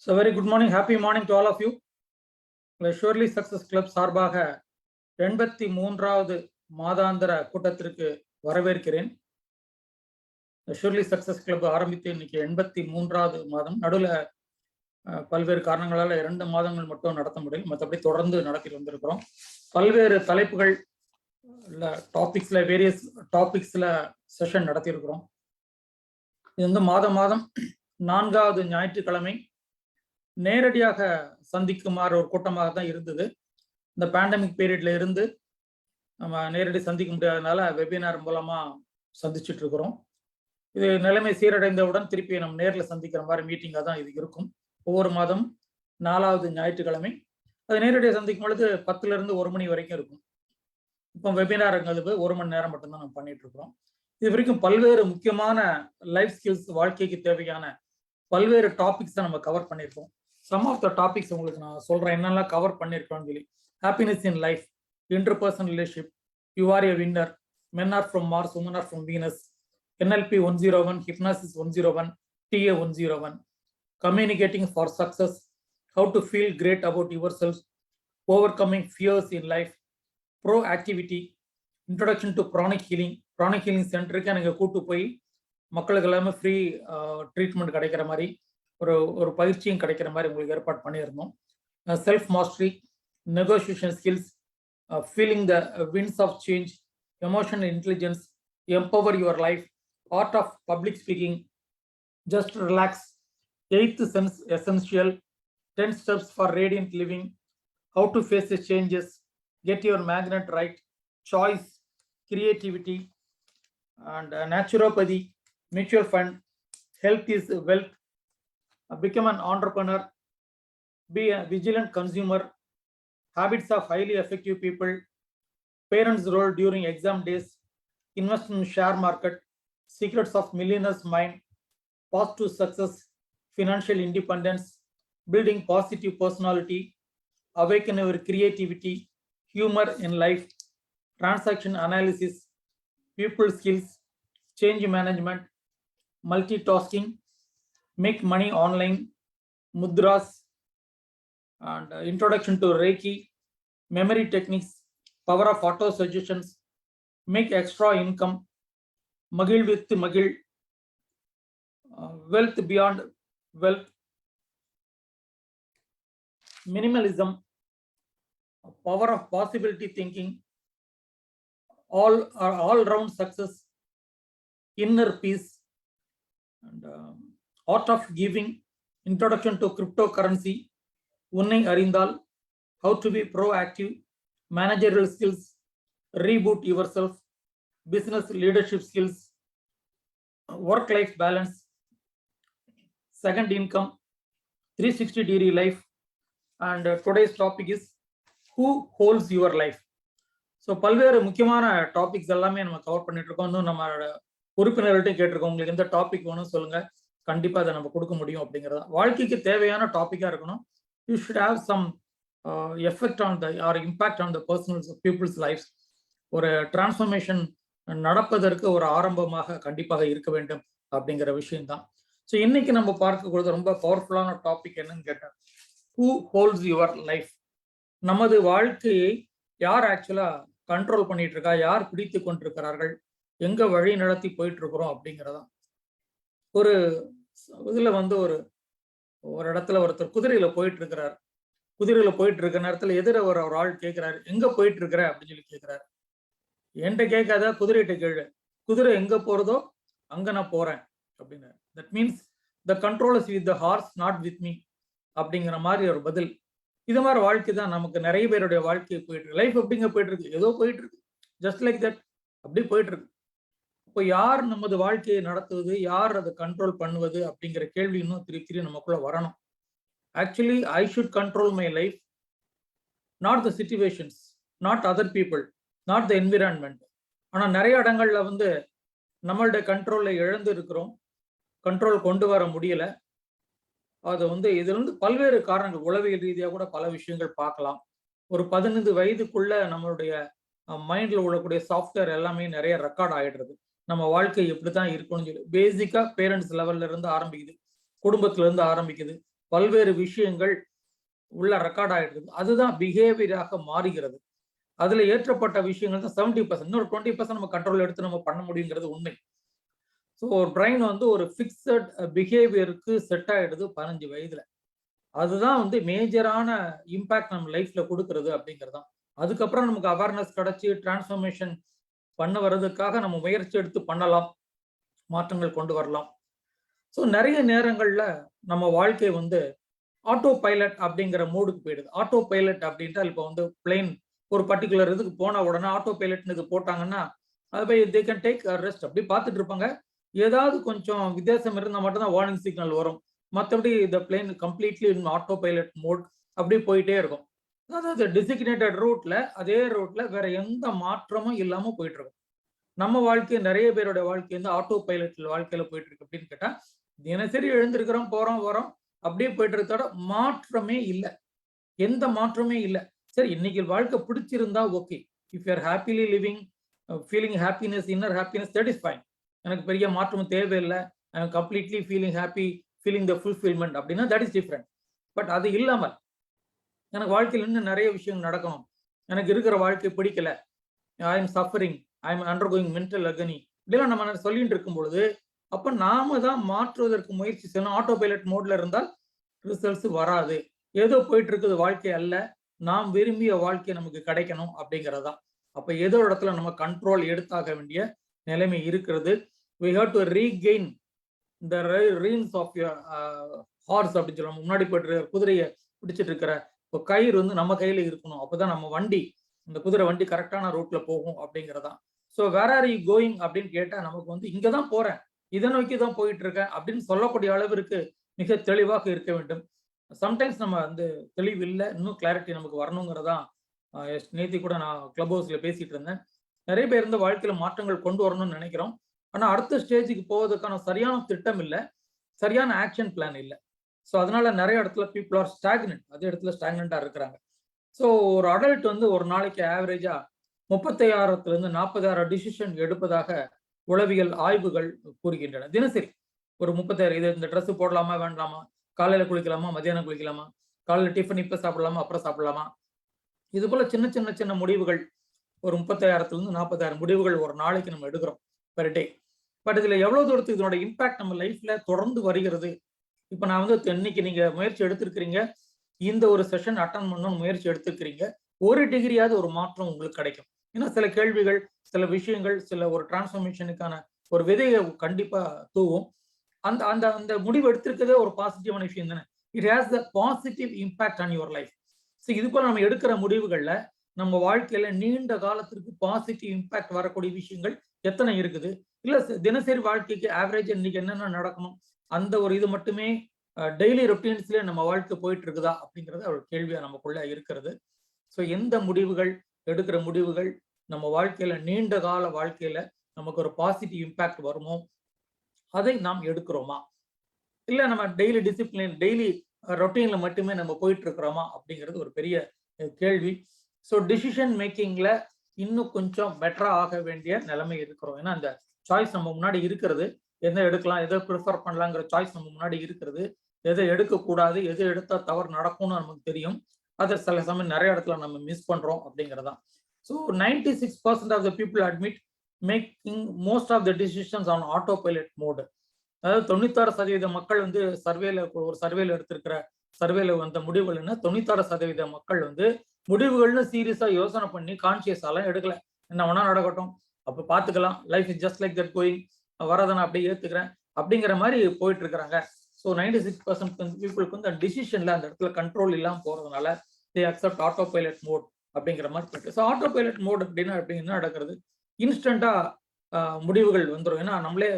So very good morning, happy morning to all of you. Surely success club சார்பாக 83வது மாதாந்திர கூட்டத்திற்கு வரவேற்கிறேன். Surely success club ஆரம்பித்து இன்னைக்கு 83வது மாதம். நடுவில் பல்வேறு காரணங்களால் 2 மாதங்கள் மட்டும் நடத்த முடியும், மற்றபடி தொடர்ந்து நடத்தி வந்திருக்கிறோம். பல்வேறு தலைப்புகள் டாபிக்ஸ்ல வேரியஸ் டாபிக்ஸ்ல செஷன் நடத்தியிருக்கிறோம். இது வந்து மாதம் 4வது ஞாயிற்றுக்கிழமை நேரடியாக சந்திக்குமாறு ஒரு கூட்டமாக தான் இருந்தது. இந்த பேண்டமிக் பீரியட்ல இருந்து நம்ம நேரடி சந்திக்க முடியாதனால வெபினார் மூலமா சந்திச்சுட்டு இருக்கிறோம். இது நிலைமை சீரடைந்தவுடன் திருப்பி நம்ம நேரில் சந்திக்கிற மாதிரி மீட்டிங்காக தான் இது இருக்கும். ஒவ்வொரு மாதம் 4வது ஞாயிற்றுக்கிழமை அது நேரடியாக சந்திக்கும் பொழுது 10ல இருந்து 1 மணி வரைக்கும் இருக்கும். இப்போ வெபினார்ங்கிறது 1 மணி நேரம் மட்டும்தான் நம்ம பண்ணிட்டு இருக்கிறோம். இது வரைக்கும் பல்வேறு முக்கியமான லைஃப் ஸ்கில்ஸ், வாழ்க்கைக்கு தேவையான பல்வேறு டாபிக்ஸை நம்ம கவர் பண்ணியிருக்கோம். சம் ஆஃப் த டாபிக்ஸ் உங்களுக்கு நான் சொல்றேன் என்னெல்லாம் கவர் பண்ணியிருக்கோம்னு சொல்லி. Happiness in life, interpersonal relationship, you are a winner, men are from Mars, women are from Venus, NLP 101, hypnosis 101, TA 101, communicating for success, how to feel great about yourself, overcoming fears in life, proactivity, introduction to pranic healing. Pranic healing சென்டருக்கு எனக்கு கூட்டு போய் மக்களுக்கு எல்லாமே free treatment கிடைக்கிற மாதிரி ஒரு பயிற்சியும் கிடைக்கிற மாதிரி உங்களுக்கு ஏற்பாடு பண்ணியிருந்தோம். Self mastery, negotiation skills, feeling the winds of change, emotional intelligence, empower your life, art of public speaking, just relax, 8th sense essential, 10 steps for radiant living, how to face the changes, get your magnet right, choice, creativity, and naturopathy, mutual fund, health is wealth, become an entrepreneur, be a vigilant consumer, habits of highly effective people, parents' role during exam days, invest in share market, secrets of millionaires' mind, path to success, financial independence, building positive personality, awaken your creativity, humor in life, transaction analysis, people skills, change management, multitasking, make money online, mudras, and introduction to Reiki, memory techniques, power of auto suggestions, make extra income, Magil with Magil, wealth beyond wealth, minimalism, power of possibility thinking, all round success, inner peace, and art of giving, introduction to cryptocurrency, Unnai Arindal, how to be proactive, managerial skills, reboot yourself, business leadership skills, work-life balance, second income, 360-degree life, and today's topic is who holds your life. So பல்வேறு முக்கியமான topics எல்லாமே நம்ம cover பண்ணிட்டு இருக்கோம். இன்னும் நம்மளோட உறுப்பினர்கள்ட்டையும் கேட்டிருக்கோம், உங்களுக்கு எந்த டாபிக் வேணும் சொல்லுங்க, கண்டிப்பாக அதை நம்ம கொடுக்க முடியும் அப்படிங்கிறதா. வாழ்க்கைக்கு தேவையான டாப்பிக்காக இருக்கணும். You should have some effect on the or impact on the personals peoples life. ஒரு டிரான்ஸ்ஃபர்மேஷன் நடப்பதற்கு ஒரு ஆரம்பமாக கண்டிப்பாக இருக்க வேண்டும் அப்படிங்கிற விஷயம்தான். ஸோ இன்னைக்கு நம்ம பார்க்கக்கூடாது ரொம்ப பவர்ஃபுல்லான டாபிக் என்னன்னு கேட்டேன், ஹூ ஹோல்ட்ஸ் யுவர் லைஃப். நமது வாழ்க்கையை யார் ஆக்சுவலா கண்ட்ரோல் பண்ணிட்டு இருக்கா, யார் பிடித்து கொண்டிருக்கிறார்கள், எங்க வழி நடத்தி போயிட்டு இருக்கிறோம் அப்படிங்கிறதா. ஒரு இதுல வந்து ஒரு இடத்துல ஒருத்தர் குதிரையில போயிட்டு இருக்கிறார். குதிரையில போயிட்டு இருக்க நேரத்துல எதிர ஒரு ஆள் கேட்கிறாரு, எங்க போயிட்டு இருக்கிற அப்படின்னு சொல்லி கேட்கிறாரு. என்கிட்ட கேட்காத, குதிரைகிட்ட கேளு, குதிரை எங்க போறதோ அங்க நான் போறேன் அப்படின்னு. That means the control is with the hours, not with me அப்படிங்கிற மாதிரி ஒரு பதில். இது மாதிரி வாழ்க்கை தான் நமக்கு நிறைய பேருடைய வாழ்க்கை போயிட்டு இருக்கு. லைஃப் எப்படிங்க போயிட்டு இருக்கு, ஏதோ போயிட்டு இருக்கு, ஜஸ்ட் லைக் தட், அப்படி போயிட்டு இருக்கு. இப்போ யார் நமது வாழ்க்கையை நடத்துவது, யார் அதை கண்ட்ரோல் பண்ணுவது அப்படிங்கிற கேள்வி இன்னும் திருப்பி நமக்குள்ள வரணும். Actually I should control my life, not the situations, not other people, not the environment. ஆனால் நிறைய இடங்கள்ல வந்து நம்மளுடைய கண்ட்ரோல்ல இழந்து இருக்கிறோம், கண்ட்ரோல் கொண்டு வர முடியல. அது வந்து இதுல இருந்து பல்வேறு காரணங்கள், உளவியல் ரீதியாக கூட பல விஷயங்கள் பார்க்கலாம். ஒரு 15 வயதுக்குள்ள நம்மளுடைய மைண்ட்ல உள்ளக்கூடிய சாஃப்ட்வேர் எல்லாமே நிறைய ரெக்கார்ட் ஆயிடுறது. நம்ம வாழ்க்கை எப்படித்தான் இருக்கணும்னு சொல்லி பேசிக்கா பேரண்ட்ஸ் லெவல்ல இருந்து ஆரம்பிக்குது, குடும்பத்துல இருந்து ஆரம்பிக்குது, பல்வேறு விஷயங்கள் உள்ள ரெக்கார்ட் ஆயிடுது. அதுதான் பிஹேவியராக மாறுகிறது. அதுல ஏற்றப்பட்ட விஷயங்கள் தான் 70%. இன்னொரு 20% நம்ம கண்ட்ரோல் எடுத்து நம்ம பண்ண முடியுங்கிறது உண்மை. ஸோ ஒரு பிரெயின் வந்து ஒரு ஃபிக்ஸட் பிஹேவியருக்கு செட் ஆயிடுது 15 வயதுல. அதுதான் வந்து மேஜரான இம்பாக்ட் நம்ம லைஃப்ல கொடுக்கறது அப்படிங்கிறது தான். அதுக்கப்புறம் நமக்கு அவேர்னஸ் கிடைச்சி டிரான்ஸ்ஃபர்மேஷன் பண்ண வர்றதுக்காக நம்ம முயற்சி எடுத்து பண்ணலாம், மாற்றங்கள் கொண்டு வரலாம். ஸோ நிறைய நேரங்கள்ல நம்ம வாழ்க்கை வந்து ஆட்டோ பைலட் அப்படிங்கிற மோடுக்கு போயிடுது. ஆட்டோ பைலட் அப்படின்ட்டு இப்போ வந்து பிளேன் ஒரு பர்டிகுலர் இதுக்கு போன உடனே ஆட்டோ பைலட்னு இது போட்டாங்கன்னா அது போய் தே கேன் டேக் ரெஸ்ட் அப்படி பார்த்துட்டு இருப்பாங்க. ஏதாவது கொஞ்சம் வித்தியாசம் இருந்தால் மட்டும்தான் வார்னிங் சிக்னல் வரும். மற்றபடி இந்த plane completely in autopilot mode அப்படி போயிட்டே இருக்கும். அதாவது டிசிக்னேட்டட் ரூட்ல அதே ரூட்ல வேற எந்த மாற்றமும் இல்லாம போயிட்டு இருக்கும். நம்ம வாழ்க்கை நிறைய பேரோட வாழ்க்கை வந்து ஆட்டோ பைலட் வாழ்க்கையில போயிட்டு இருக்கு அப்படின்னு கேட்டா தினசரி எழுந்திருக்கிறோம், போறோம், வரோம், அப்படியே போயிட்டு இருக்கோட மாற்றமே இல்லை. எந்த மாற்றமே இல்லை. சரி, இன்னைக்கு வாழ்க்கை பிடிச்சிருந்தா okay. If you are happily living, feeling happiness, inner happiness, that is fine. எனக்கு பெரிய மாற்றம் தேவையில்லை, I am completely feeling happy, feeling the fulfilment அப்படின்னா தட் இஸ் டிஃப்ரெண்ட். பட் அது இல்லாமல் எனக்கு வாழ்க்கையில் இன்னும் நிறைய விஷயங்கள் நடக்கணும், எனக்கு இருக்கிற வாழ்க்கை பிடிக்கல, I am suffering, I am under going mental agony, இப்படிலாம் நம்ம சொல்லிட்டு இருக்கும் பொழுது அப்ப நாம தான் மாற்றுவதற்கு முயற்சி செய்யணும். ஆட்டோ பைலட் மோட்ல இருந்தால் ரிசல்ட்ஸ் வராது. ஏதோ போயிட்டு இருக்குது வாழ்க்கை அல்ல, நாம் விரும்பிய வாழ்க்கை நமக்கு கிடைக்கணும் அப்படிங்கிறதா. அப்ப ஏதோ இடத்துல நம்ம கண்ட்ரோல் எடுத்தாக வேண்டிய நிலைமை இருக்கிறது. we have to regain the reins of your horse அப்படின்னு சொல்லுவாங்க. முன்னாடி போயிட்டு குதிரையை பிடிச்சிட்டு இருக்கிற கயிறு வந்து நம்ம கையில இருக்கணும். அப்பதான் நம்ம வண்டி, இந்த குதிரை வண்டி கரெக்டான ரூட்ல போகும் அப்படிங்கிறதா. So where are you going அப்படின்னு கேட்டா நமக்கு வந்து இங்கதான் போறேன், இதை நோக்கி தான் போயிட்டு இருக்கேன் அப்படின்னு சொல்லக்கூடிய அளவிற்கு மிக தெளிவாக இருக்க வேண்டும். சம்டைம்ஸ் நம்ம வந்து தெளிவு இல்லை, இன்னும் கிளாரிட்டி நமக்கு வரணுங்கிறதான். நேத்தி கூட நான் கிளப் ஹவுஸ்ல பேசிட்டு இருந்தேன். நிறைய பேர் இந்த வாழ்க்கையில மாற்றங்கள் கொண்டு வரணும்னு நினைக்கிறோம். ஆனா அடுத்த ஸ்டேஜுக்கு போவதற்கான சரியான திட்டம் இல்லை, சரியான ஆக்ஷன் பிளான் இல்லை. ஸோ அதனால நிறைய இடத்துல பீப்புள் ஆர் ஸ்டாக்னன்ட், அதே இடத்துல ஸ்டாக்னண்டா இருக்கிறாங்க. ஸோ ஒரு அடல்ட் வந்து ஒரு நாளைக்கு ஆவரேஜா 36,000 40,000 டிசிஷன் எடுப்பதாக உளவியல் ஆய்வுகள் கூறுகின்றன. தினசரி ஒரு 36, இது இந்த ட்ரெஸ் போடலாமா வேண்டாமா, காலையில குளிக்கலாமா மதியானம் குளிக்கலாமா, காலையில டிஃபன் இப்ப சாப்பிடலாமா அப்புறம் சாப்பிடலாமா, இது போல சின்ன சின்ன சின்ன முடிவுகள் ஒரு 35,000 40,000 முடிவுகள் ஒரு நாளைக்கு நம்ம எடுக்கிறோம் பெர் டே. பட் இதுல எவ்வளவு தூரத்துக்கு இதனோட இம்பாக்ட் நம்ம லைஃப்ல தொடர்ந்து வருகிறது. இப்ப நான் வந்து இன்னைக்கு நீங்க முயற்சி எடுத்திருக்கிறீங்க, இந்த ஒரு செஷன் அட்டன் பண்ணணும்னு முயற்சி எடுத்திருக்கிறீங்க, ஒரு டிகிரியாவது ஒரு மாற்றம் உங்களுக்கு கிடைக்கும். ஏன்னா சில கேள்விகள், சில விஷயங்கள், சில ஒரு டிரான்ஸ்ஃபர்மேஷனுக்கான ஒரு விதையை கண்டிப்பா தூவும். அந்த அந்த அந்த முடிவு எடுத்திருக்கிறதே ஒரு பாசிட்டிவான விஷயம் தானே. It has the positive impact on your life. So இது போல நம்ம எடுக்கிற முடிவுகள்ல நம்ம வாழ்க்கையில நீண்ட காலத்திற்கு பாசிட்டிவ் இம்பாக்ட் வரக்கூடிய விஷயங்கள் எத்தனை இருக்குது. இல்ல தினசரி வாழ்க்கைக்கு ஆவரேஜ் இன்னைக்கு என்னென்ன நடக்கணும், அந்த ஒரு இது மட்டுமே டெய்லி ரொட்டீன்ஸ்லயே நம்ம வாழ்க்கை போயிட்டு இருக்குதா அப்படிங்கிறது ஒரு கேள்வியா நமக்குள்ள இருக்கிறது. ஸோ எந்த முடிவுகள், எடுக்கிற முடிவுகள் நம்ம வாழ்க்கையில நீண்ட கால வாழ்க்கையில நமக்கு ஒரு பாசிட்டிவ் இம்பாக்ட் வருமோ அதை நாம் எடுக்கிறோமா, இல்ல நம்ம டெய்லி டிசிப்ளின், டெய்லி ரொட்டீன்ல மட்டுமே நம்ம போயிட்டு இருக்கிறோமா அப்படிங்கிறது ஒரு பெரிய கேள்வி. ஸோ டிசிஷன் மேக்கிங்ல இன்னும் கொஞ்சம் பெட்டரா ஆக வேண்டிய நிலைமை இருக்கிறோம். ஏன்னா அந்த சாய்ஸ் நம்ம முன்னாடி இருக்கிறது, எதை எடுக்கலாம், எதை ப்ரிஃபர் பண்ணலாங்கிற சாய்ஸ் நம்ம முன்னாடி இருக்கிறது. எதை எடுக்கக்கூடாது, எதை எடுத்தா தவறு நடக்கும்னு நமக்கு தெரியும். அதை சில சமயம் நிறைய இடத்துல நம்ம மிஸ் பண்றோம் அப்படிங்கிறதான். So 96% of the people admit making most of the decisions on autopilot mode. அதாவது 96% மக்கள் வந்து ஒரு சர்வேல எடுத்திருக்கிற சர்வேல வந்த முடிவுகள் என்ன, 96% மக்கள் வந்து முடிவுகள்னு சீரியஸா யோசனை பண்ணி கான்சியஸாலாம் எடுக்கல. என்ன வேணா நடக்கட்டும், அப்ப பாத்துக்கலாம், life is just like that going, வரதை நான் அப்படியே ஏத்துக்கிறேன் அப்படிங்கிற மாதிரி போயிட்டு இருக்கிறாங்க. ஸோ 96% பீப்புளுக்கு வந்து டிசிஷன்ல அந்த இடத்துல கண்ட்ரோல் இல்லாம போறதுனால they accept autopilot mode அப்படிங்கிற மாதிரி போயிட்டு. ஸோ ஆட்டோ பைலட் மோட் அப்படின்னா என்ன நடக்கிறது, இன்ஸ்டன்டா முடிவுகள் வந்துடும். ஏன்னா நம்மளே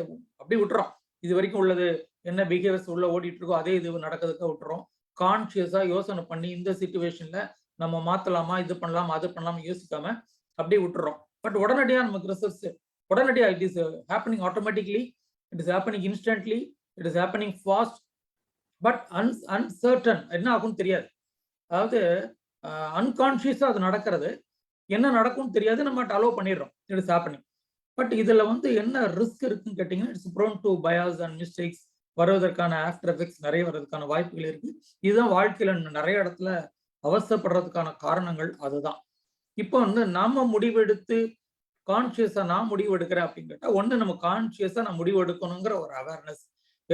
அப்படி விட்டுறோம், இது வரைக்கும் உள்ளது என்ன பிஹேவியர்ஸ் உள்ள ஓடிட்டு இருக்கோ அதே இது நடக்கிறதுக்காக விட்டுறோம். கான்சியஸா யோசனை பண்ணி இந்த சிச்சுவேஷன்ல நம்ம மாத்தலாமா, இது பண்ணலாமா, அது பண்ணலாமா யோசிக்காம அப்படியே விட்டுறோம். பட் உடனடியா நமக்கு ரிசல்ட்ஸ் உடனடியா it is happening automatically, it is happening instantly, it is happening fast. But uncertain என்ன ஆகும்னு தெரியாது. அதாவது அன்கான்சியஸா அது நடக்கிறது, என்ன நடக்கும்னு தெரியாது, நம்ம அலோவ் பண்ணிடுறோம், இட் இஸ் ஹேப்பனிங். பட் இதுல வந்து என்ன ரிஸ்க் இருக்குன்னு கேட்டீங்கன்னா, it's prone to bias and mistakes வருவதற்கான ஆஃப்டர் எஃபெக்ட்ஸ் நிறைய வர்றதுக்கான வாய்ப்புகள் இருக்கு. இதுதான் வாழ்க்கையில நிறைய இடத்துல அவசரப்படுறதுக்கான காரணங்கள் அதுதான். இப்போ நாம முடிவெடுத்து கான்சியஸா நான் முடிவு எடுக்கிறேன் அப்படின்னு கேட்டா, ஒண்ணு நம்ம கான்சியஸா நான் முடிவு எடுக்கணுங்கிற ஒரு அவேர்னஸ்.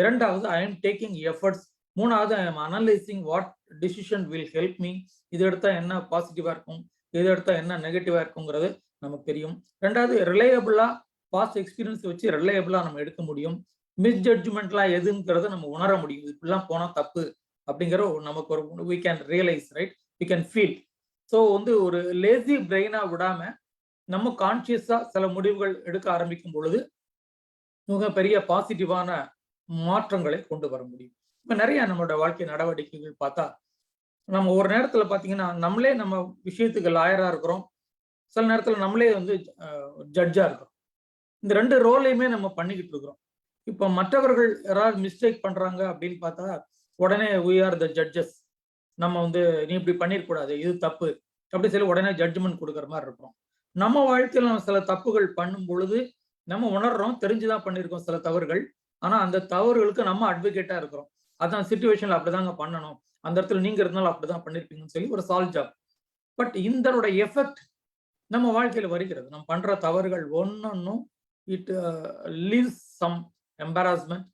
இரண்டாவது ஐ எம் டேக்கிங் எஃபர்ட்ஸ். மூணாவது I am analysing what decision will help me. இது எடுத்தா என்ன பாசிட்டிவா இருக்கும், இது எடுத்தா என்ன நெகட்டிவா இருக்குங்கிறது நமக்கு தெரியும். ரெண்டாவது ரிலையபிளா பாஸ்ட் எக்ஸ்பீரியன்ஸ் வச்சு ரிலையபிளா நம்ம எடுக்க முடியும். மிஸ்ஜட்ஜ்மெண்ட்லாம் எதுங்கிறத நம்ம உணர முடியும். இப்படிலாம் போனா தப்பு அப்படிங்கிற நமக்கு ஒரு we can realise, right, we can feel. So ஒரு லேசி பிரெயினா விடாம நம்ம கான்சியஸா சில முடிவுகள் எடுக்க ஆரம்பிக்கும் பொழுது மிக பெரிய பாசிட்டிவான மாற்றங்களை கொண்டு வர முடியும். இப்ப நிறைய நம்மளோட வாழ்க்கை நடவடிக்கைகள் பார்த்தா நம்ம ஒரு நேரத்துல பாத்தீங்கன்னா நம்மளே நம்ம விஷயத்துக்கு லாயரா இருக்கிறோம், சில நேரத்துல நம்மளே ஜட்ஜா இருக்கிறோம். இந்த ரெண்டு ரோலையுமே நம்ம பண்ணிக்கிட்டு இருக்கிறோம். இப்ப மற்றவர்கள் யாராவது மிஸ்டேக் பண்றாங்க அப்படின்னு பார்த்தா உடனே we are the judges. நம்ம நீ இப்படி பண்ணிருக்கூடாது, இது தப்பு அப்படி சொல்லி உடனே ஜட்ஜ்மெண்ட் கொடுக்குற மாதிரி இருக்கிறோம். நம்ம வாழ்க்கையில நம்ம சில தப்புகள் பண்ணும் பொழுது நம்ம உணர்றோம், தெரிஞ்சுதான் பண்ணியிருக்கோம் சில தவறுகள். ஆனா அந்த தவறுகளுக்கு நம்ம அட்வொகேட்டா இருக்கிறோம். அதான் சிச்சுவேஷன்ல அப்படிதாங்க பண்ணணும், அந்த இடத்துல நீங்க இருந்தாலும் அப்படிதான் பண்ணிருப்பீங்கன்னு சொல்லி ஒரு சால்வ் ஜாப். பட் இதனோட எஃபெக்ட் நம்ம வாழ்க்கையில வருகிறது. நம்ம பண்ற தவறுகள் ஒன்னொன்னும் இட் லீவ்ஸ் சம் எம்பராஸ்மெண்ட்,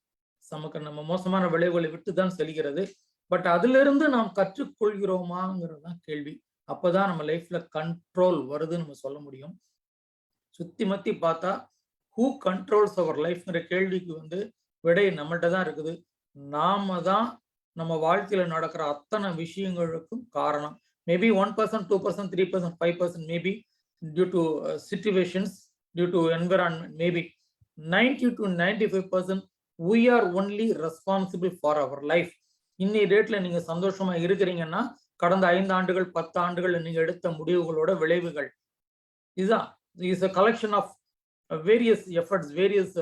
நமக்கு நம்ம மோசமான விளைவுகளை விட்டுதான் செல்கிறது. பட் அதுல இருந்து நாம் கற்றுக்கொள்கிறோமாங்கிறது தான் கேள்வி. அப்பதான் நம்ம லைஃப்ல கண்ட்ரோல் வருதுன்னு நம்ம சொல்ல முடியும். சுத்தி மத்தி பார்த்தா ஹூ கண்ட்ரோல்ஸ் அவர் லைஃப்ங்கிற கேள்விக்கு விடை நம்மள்கிட்ட தான் இருக்குது. நாம தான் நம்ம வாழ்க்கையில நடக்கிற அத்தனை விஷயங்களுக்கும் காரணம். Maybe 1%, 2%, 3%, 5% maybe due to situations, due to environment. Maybe 90 to 95% we are only responsible for our life. இன்னி டேட்ல நீங்க சந்தோஷமா இருக்கிறீங்கன்னா கடந்த 5 ஆண்டுகள் 10 ஆண்டுகள் நீங்க எடுத்த முடிவுகளோட விளைவுகள் இதுதான். Is a collection of various efforts, various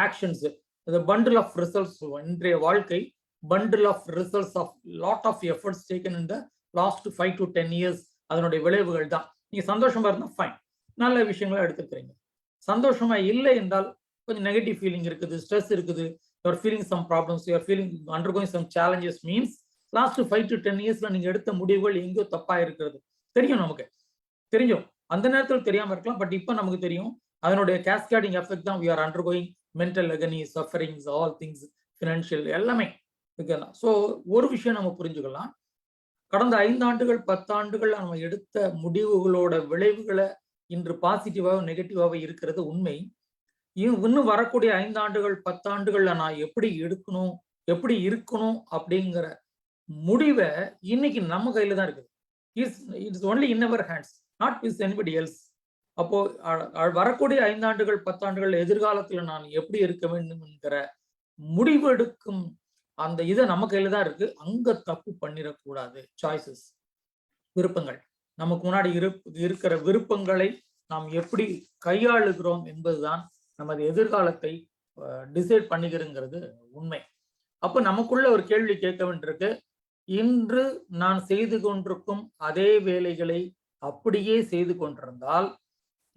actions, the bundle of results. இன்றைய வாழ்க்கை bundle of results of lot of efforts taken in the last 5 to 10 years. அதனுடைய விளைவுகள் தான். நீங்க சந்தோஷமா இருந்தா ஃபைன், நல்ல விஷயங்களை எடுத்துக்கிறீங்க. சந்தோஷமா இல்லை என்றால் கொஞ்சம் நெகட்டிவ் ஃபீலிங் இருக்குது, ஸ்ட்ரெஸ் இருக்குது, you are feeling some problems, you are feeling undergoing some challenges means last 5 to 10 yearsல நீங்க எடுத்த முடிவுகள் எங்கேயோ தப்பா இருக்கிறது தெரியும். நமக்கு தெரியும், அந்த நேரத்தில் தெரியாம இருக்கலாம், பட் இப்ப நமக்கு தெரியும். அதனுடைய cascading effect தான் we are undergoing mental agony, sufferings, all things, financial எல்லாமே இருக்கலாம். ஸோ ஒரு விஷயம் நம்ம புரிஞ்சுக்கலாம், கடந்த 5 ஆண்டுகள் 10 ஆண்டுகள் நம்ம எடுத்த முடிவுகளோட விளைவுகளை இன்று பாசிட்டிவாக நெகட்டிவாக இருக்கிறது உண்மை. இன்னும் வரக்கூடிய 5 ஆண்டுகள் 10 ஆண்டுகள்ல நான் எப்படி எடுக்கணும், எப்படி இருக்கணும் அப்படிங்கிற முடிவை இன்னைக்கு நம்ம கையில தான் இருக்குது. It's only in our hands, not with anybody else. அப்போ வரக்கூடிய 5 ஆண்டுகள் 10 ஆண்டுகள் எதிர்காலத்துல நான் எப்படி இருக்க வேண்டும் என்கிற முடிவு எடுக்கும் அந்த இதை நம்ம கையில தான் இருக்கு. அங்க தப்பு பண்ணிடக்கூடாது. சாய்ஸஸ், விருப்பங்கள், நமக்கு முன்னாடி இருக்கிற விருப்பங்களை நாம் எப்படி கையாளுகிறோம் என்பதுதான் நமது எதிர்காலத்தை டிசைட் பண்ணிக்கிறங்கிறது உண்மை. அப்ப நமக்குள்ள ஒரு கேள்வி கேட்க வேண்டியிருக்கு, இன்று நான் செய்து கொண்டிருக்கும் அதே வேலைகளை அப்படியே செய்து கொண்டிருந்தால்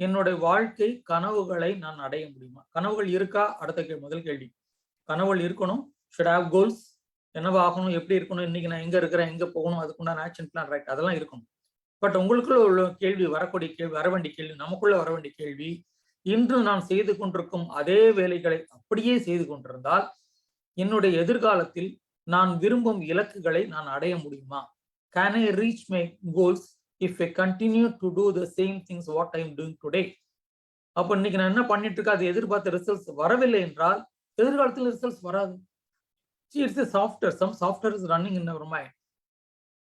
என்னுடைய வாழ்க்கை கனவுகளை நான் அடைய முடியுமா? கனவுகள் இருக்கா? அடுத்த முதல் கேள்வி. கனவுகள் இருக்கணும். Should have goals. என்னவாகணும், எப்படி இருக்கணும், இன்னைக்கு நான் எங்க இருக்கிறேன், எங்க போகணும், அதுக்குண்டான ஆக்ஷன் பிளான், ரைட், அதெல்லாம் இருக்கணும். பட் உங்களுக்குள்ள உள்ள கேள்வி, வரக்கூடிய கேள்வி, வர வேண்டிய கேள்வி, நமக்குள்ள வர வேண்டிய கேள்வி, இன்று நான் செய்து கொண்டிருக்கும் அதே வேலைகளை அப்படியே செய்து கொண்டிருந்தால் என்னுடைய எதிர்காலத்தில் நான் விரும்பும் இலக்குகளை நான் அடைய முடியுமா? Can I reach my goals if I continue to do the same things what I am doing today? அப்ப இன்னைக்கு நான் என்ன பண்ணிட்டு இருக்கேன், அது எதிர்பார்த்த ரிசல்ட்ஸ் வரவில்லை என்றால் எதிர்காலத்தில் ரிசல்ட்ஸ் வராது. It's a software. Some software is running in our mind.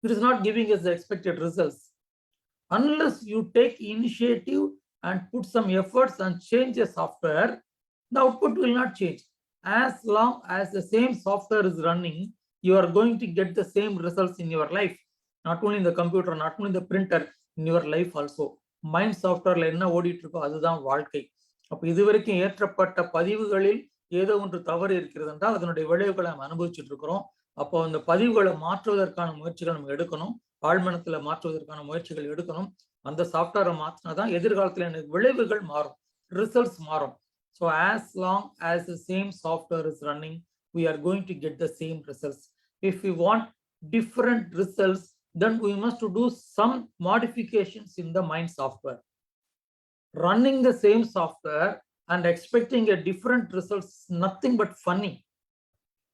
It is not giving us the expected results. Unless you take initiative and put some efforts and change the software, the output will not change. As long as the same software is running, you are going to get the same results in your life. Not only in the computer, not only in the printer, in your life also. Mind software என்ன ஓடிட்டு இருக்கோ அதுதான் வாழ்க்கை. அப்ப இதுவரைக்கும் ஏற்றப்பட்ட பதிவுகளில் ஏதோ ஒன்று தவறு இருக்கிறது என்றால் அதனுடைய விளைவுகளை நம்ம அனுபவிச்சுட்டு இருக்கிறோம். அப்போ அந்த பதிவுகளை மாற்றுவதற்கான முயற்சிகள் நம்ம எடுக்கணும். ஆழ்மனத்துல மாற்றுவதற்கான முயற்சிகள் எடுக்கணும். அந்த சாஃப்ட்வேரை மாற்றினாதான் எதிர்காலத்துல எனக்கு விளைவுகள் மாறும், ரிசல்ட்ஸ் மாறும். So as long as the same software is running, we are going to get the same results. If we want different results, then we must do some modifications in the mind software. Running the same software and expecting a different results, nothing but funny.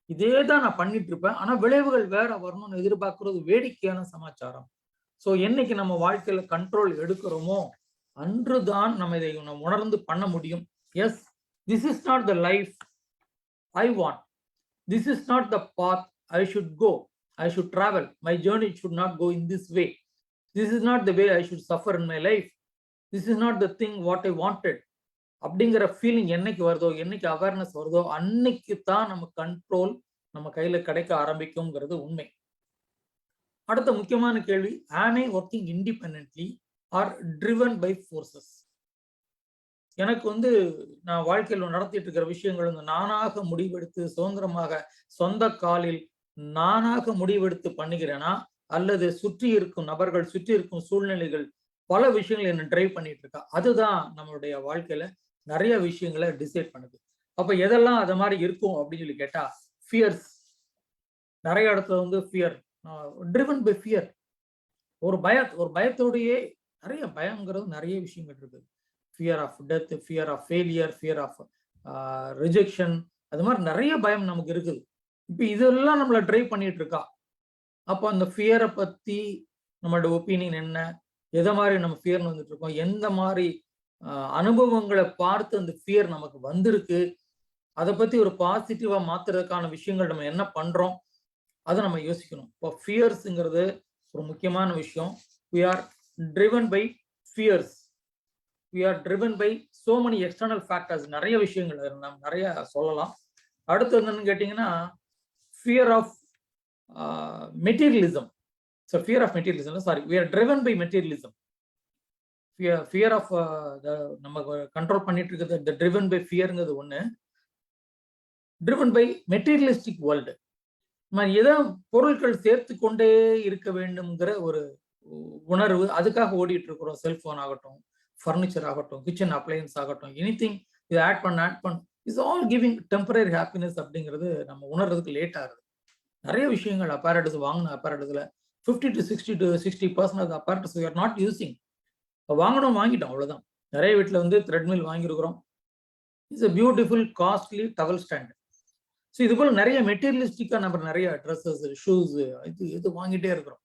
இதே தான் நான் பண்ணிட்டு இருப்பேன், ஆனா விளைவுகள் வேற வரணும்னு எதிர்பார்க்கறது வேடிக்கையான சமாச்சாரம். ஸோ என்னைக்கு நம்ம வாழ்க்கையில கண்ட்ரோல் எடுக்கிறோமோ அன்றுதான் நம்ம இதை உணர்ந்து பண்ண முடியும். Yes, this is not the life I want, this is not the path I should go, I should travel, my journey should not go in this way, this is not the way I should suffer in my life, this is not the thing what I wanted அப்படிங்கிற feeling என்னைக்கு வருதோ, என்னைக்கு awareness வருதோ, அன்னைக்கு தான் நம்ம control நம்ம கையில கிடைக்க ஆரம்பிக்கும்ங்கிறது உண்மை. அடுத்த முக்கியமான கேள்வி, am I working independently or driven by forces? எனக்கு நான் வாழ்க்கையில் நடத்திட்டு இருக்கிற விஷயங்கள் நானாக முடிவெடுத்து சுதந்திரமாக சொந்த காலில் நானாக முடிவெடுத்து பண்ணுகிறேனா, அல்லது சுற்றி இருக்கும் நபர்கள், சுற்றி இருக்கும் சூழ்நிலைகள், பல விஷயங்கள் என்ன டிரைவ் பண்ணிட்டு இருக்கா? அதுதான் நம்மளுடைய வாழ்க்கையில நிறைய விஷயங்களை டிசைட் பண்ணுது. அப்ப எதெல்லாம் அது மாதிரி இருக்கும் அப்படின்னு சொல்லி கேட்டா, ஃபியர்ஸ். நிறைய இடத்துல ஃபியர், ட்ரிவன் பை ஃபியர். ஒரு பயத்தோடையே நிறைய பயங்கிறது நிறைய விஷயங்கள் இருக்குது. Fear of death, fear of failure, fear of rejection, அது மாதிரி நிறைய பயம் நமக்கு இருக்குது. இப்ப இதெல்லாம் நம்மளை டிரைவ் பண்ணிட்டு இருக்கா. அப்போ அந்த ஃபியரை பத்தி நம்மளோட ஒப்பீனியன் என்ன, எதை மாதிரி நம்ம ஃபியர் வந்துட்டு இருக்கோம், எந்த மாதிரி அனுபவங்களை பார்த்து அந்த ஃபியர் நமக்கு வந்திருக்கு, அதை பத்தி ஒரு பாசிட்டிவா மாத்துறதுக்கான விஷயங்கள் நம்ம என்ன பண்றோம், அதை நம்ம யோசிக்கணும். இப்போ ஃபியர்ஸுங்கிறது ஒரு முக்கியமான விஷயம். we are driven by fears, we are driven by so many external factors. நிறைய விஷயங்கள் நம்ம நிறைய சொல்லலாம். அடுத்து என்னன்னு கேட்டீங்கன்னா, fear of materialism. So fear of materialism, sorry, we are driven by materialism. fear of நம்ம கண்ட்ரோல் பண்ணிட்டு இருக்கிறது, the driven by fearங்கிறது ஒண்ணு. driven by materialistic world, ஏதோ பொருட்கள் சேர்த்து கொண்டே இருக்க வேண்டும்ங்கிற ஒரு உணர்வு, அதுக்காக ஓடிட்டு இருக்கிறோம். செல்போன் ஆகட்டும், ஃபர்னிச்சர் ஆகட்டும், கிச்சன் அப்ளையன்ஸ் ஆகட்டும், எனி இது ஆட் பண்ண is all giving temporary happiness அப்படிங்கிறது நம்ம உணர்றதுக்கு லேட் ஆகுது. நிறைய விஷயங்கள் அப்பாரட்டஸ் வாங்கின அப்பாரட்டஸ்ல 50 to 60% of apparatus we are not using. வாங்கிட்டோம், அவ்வளவுதான். நிறைய வீட்டுல த்ரெட்மில் வாங்கியிருக்கிறோம். It's a beautiful costly towel stand. So இது போல நிறைய மெட்டீரியலிஸ்டிக்கா நம்ம நிறைய ட்ரெஸ்ஸஸ், ஷூஸ், இது வாங்கிட்டே இருக்கிறோம்.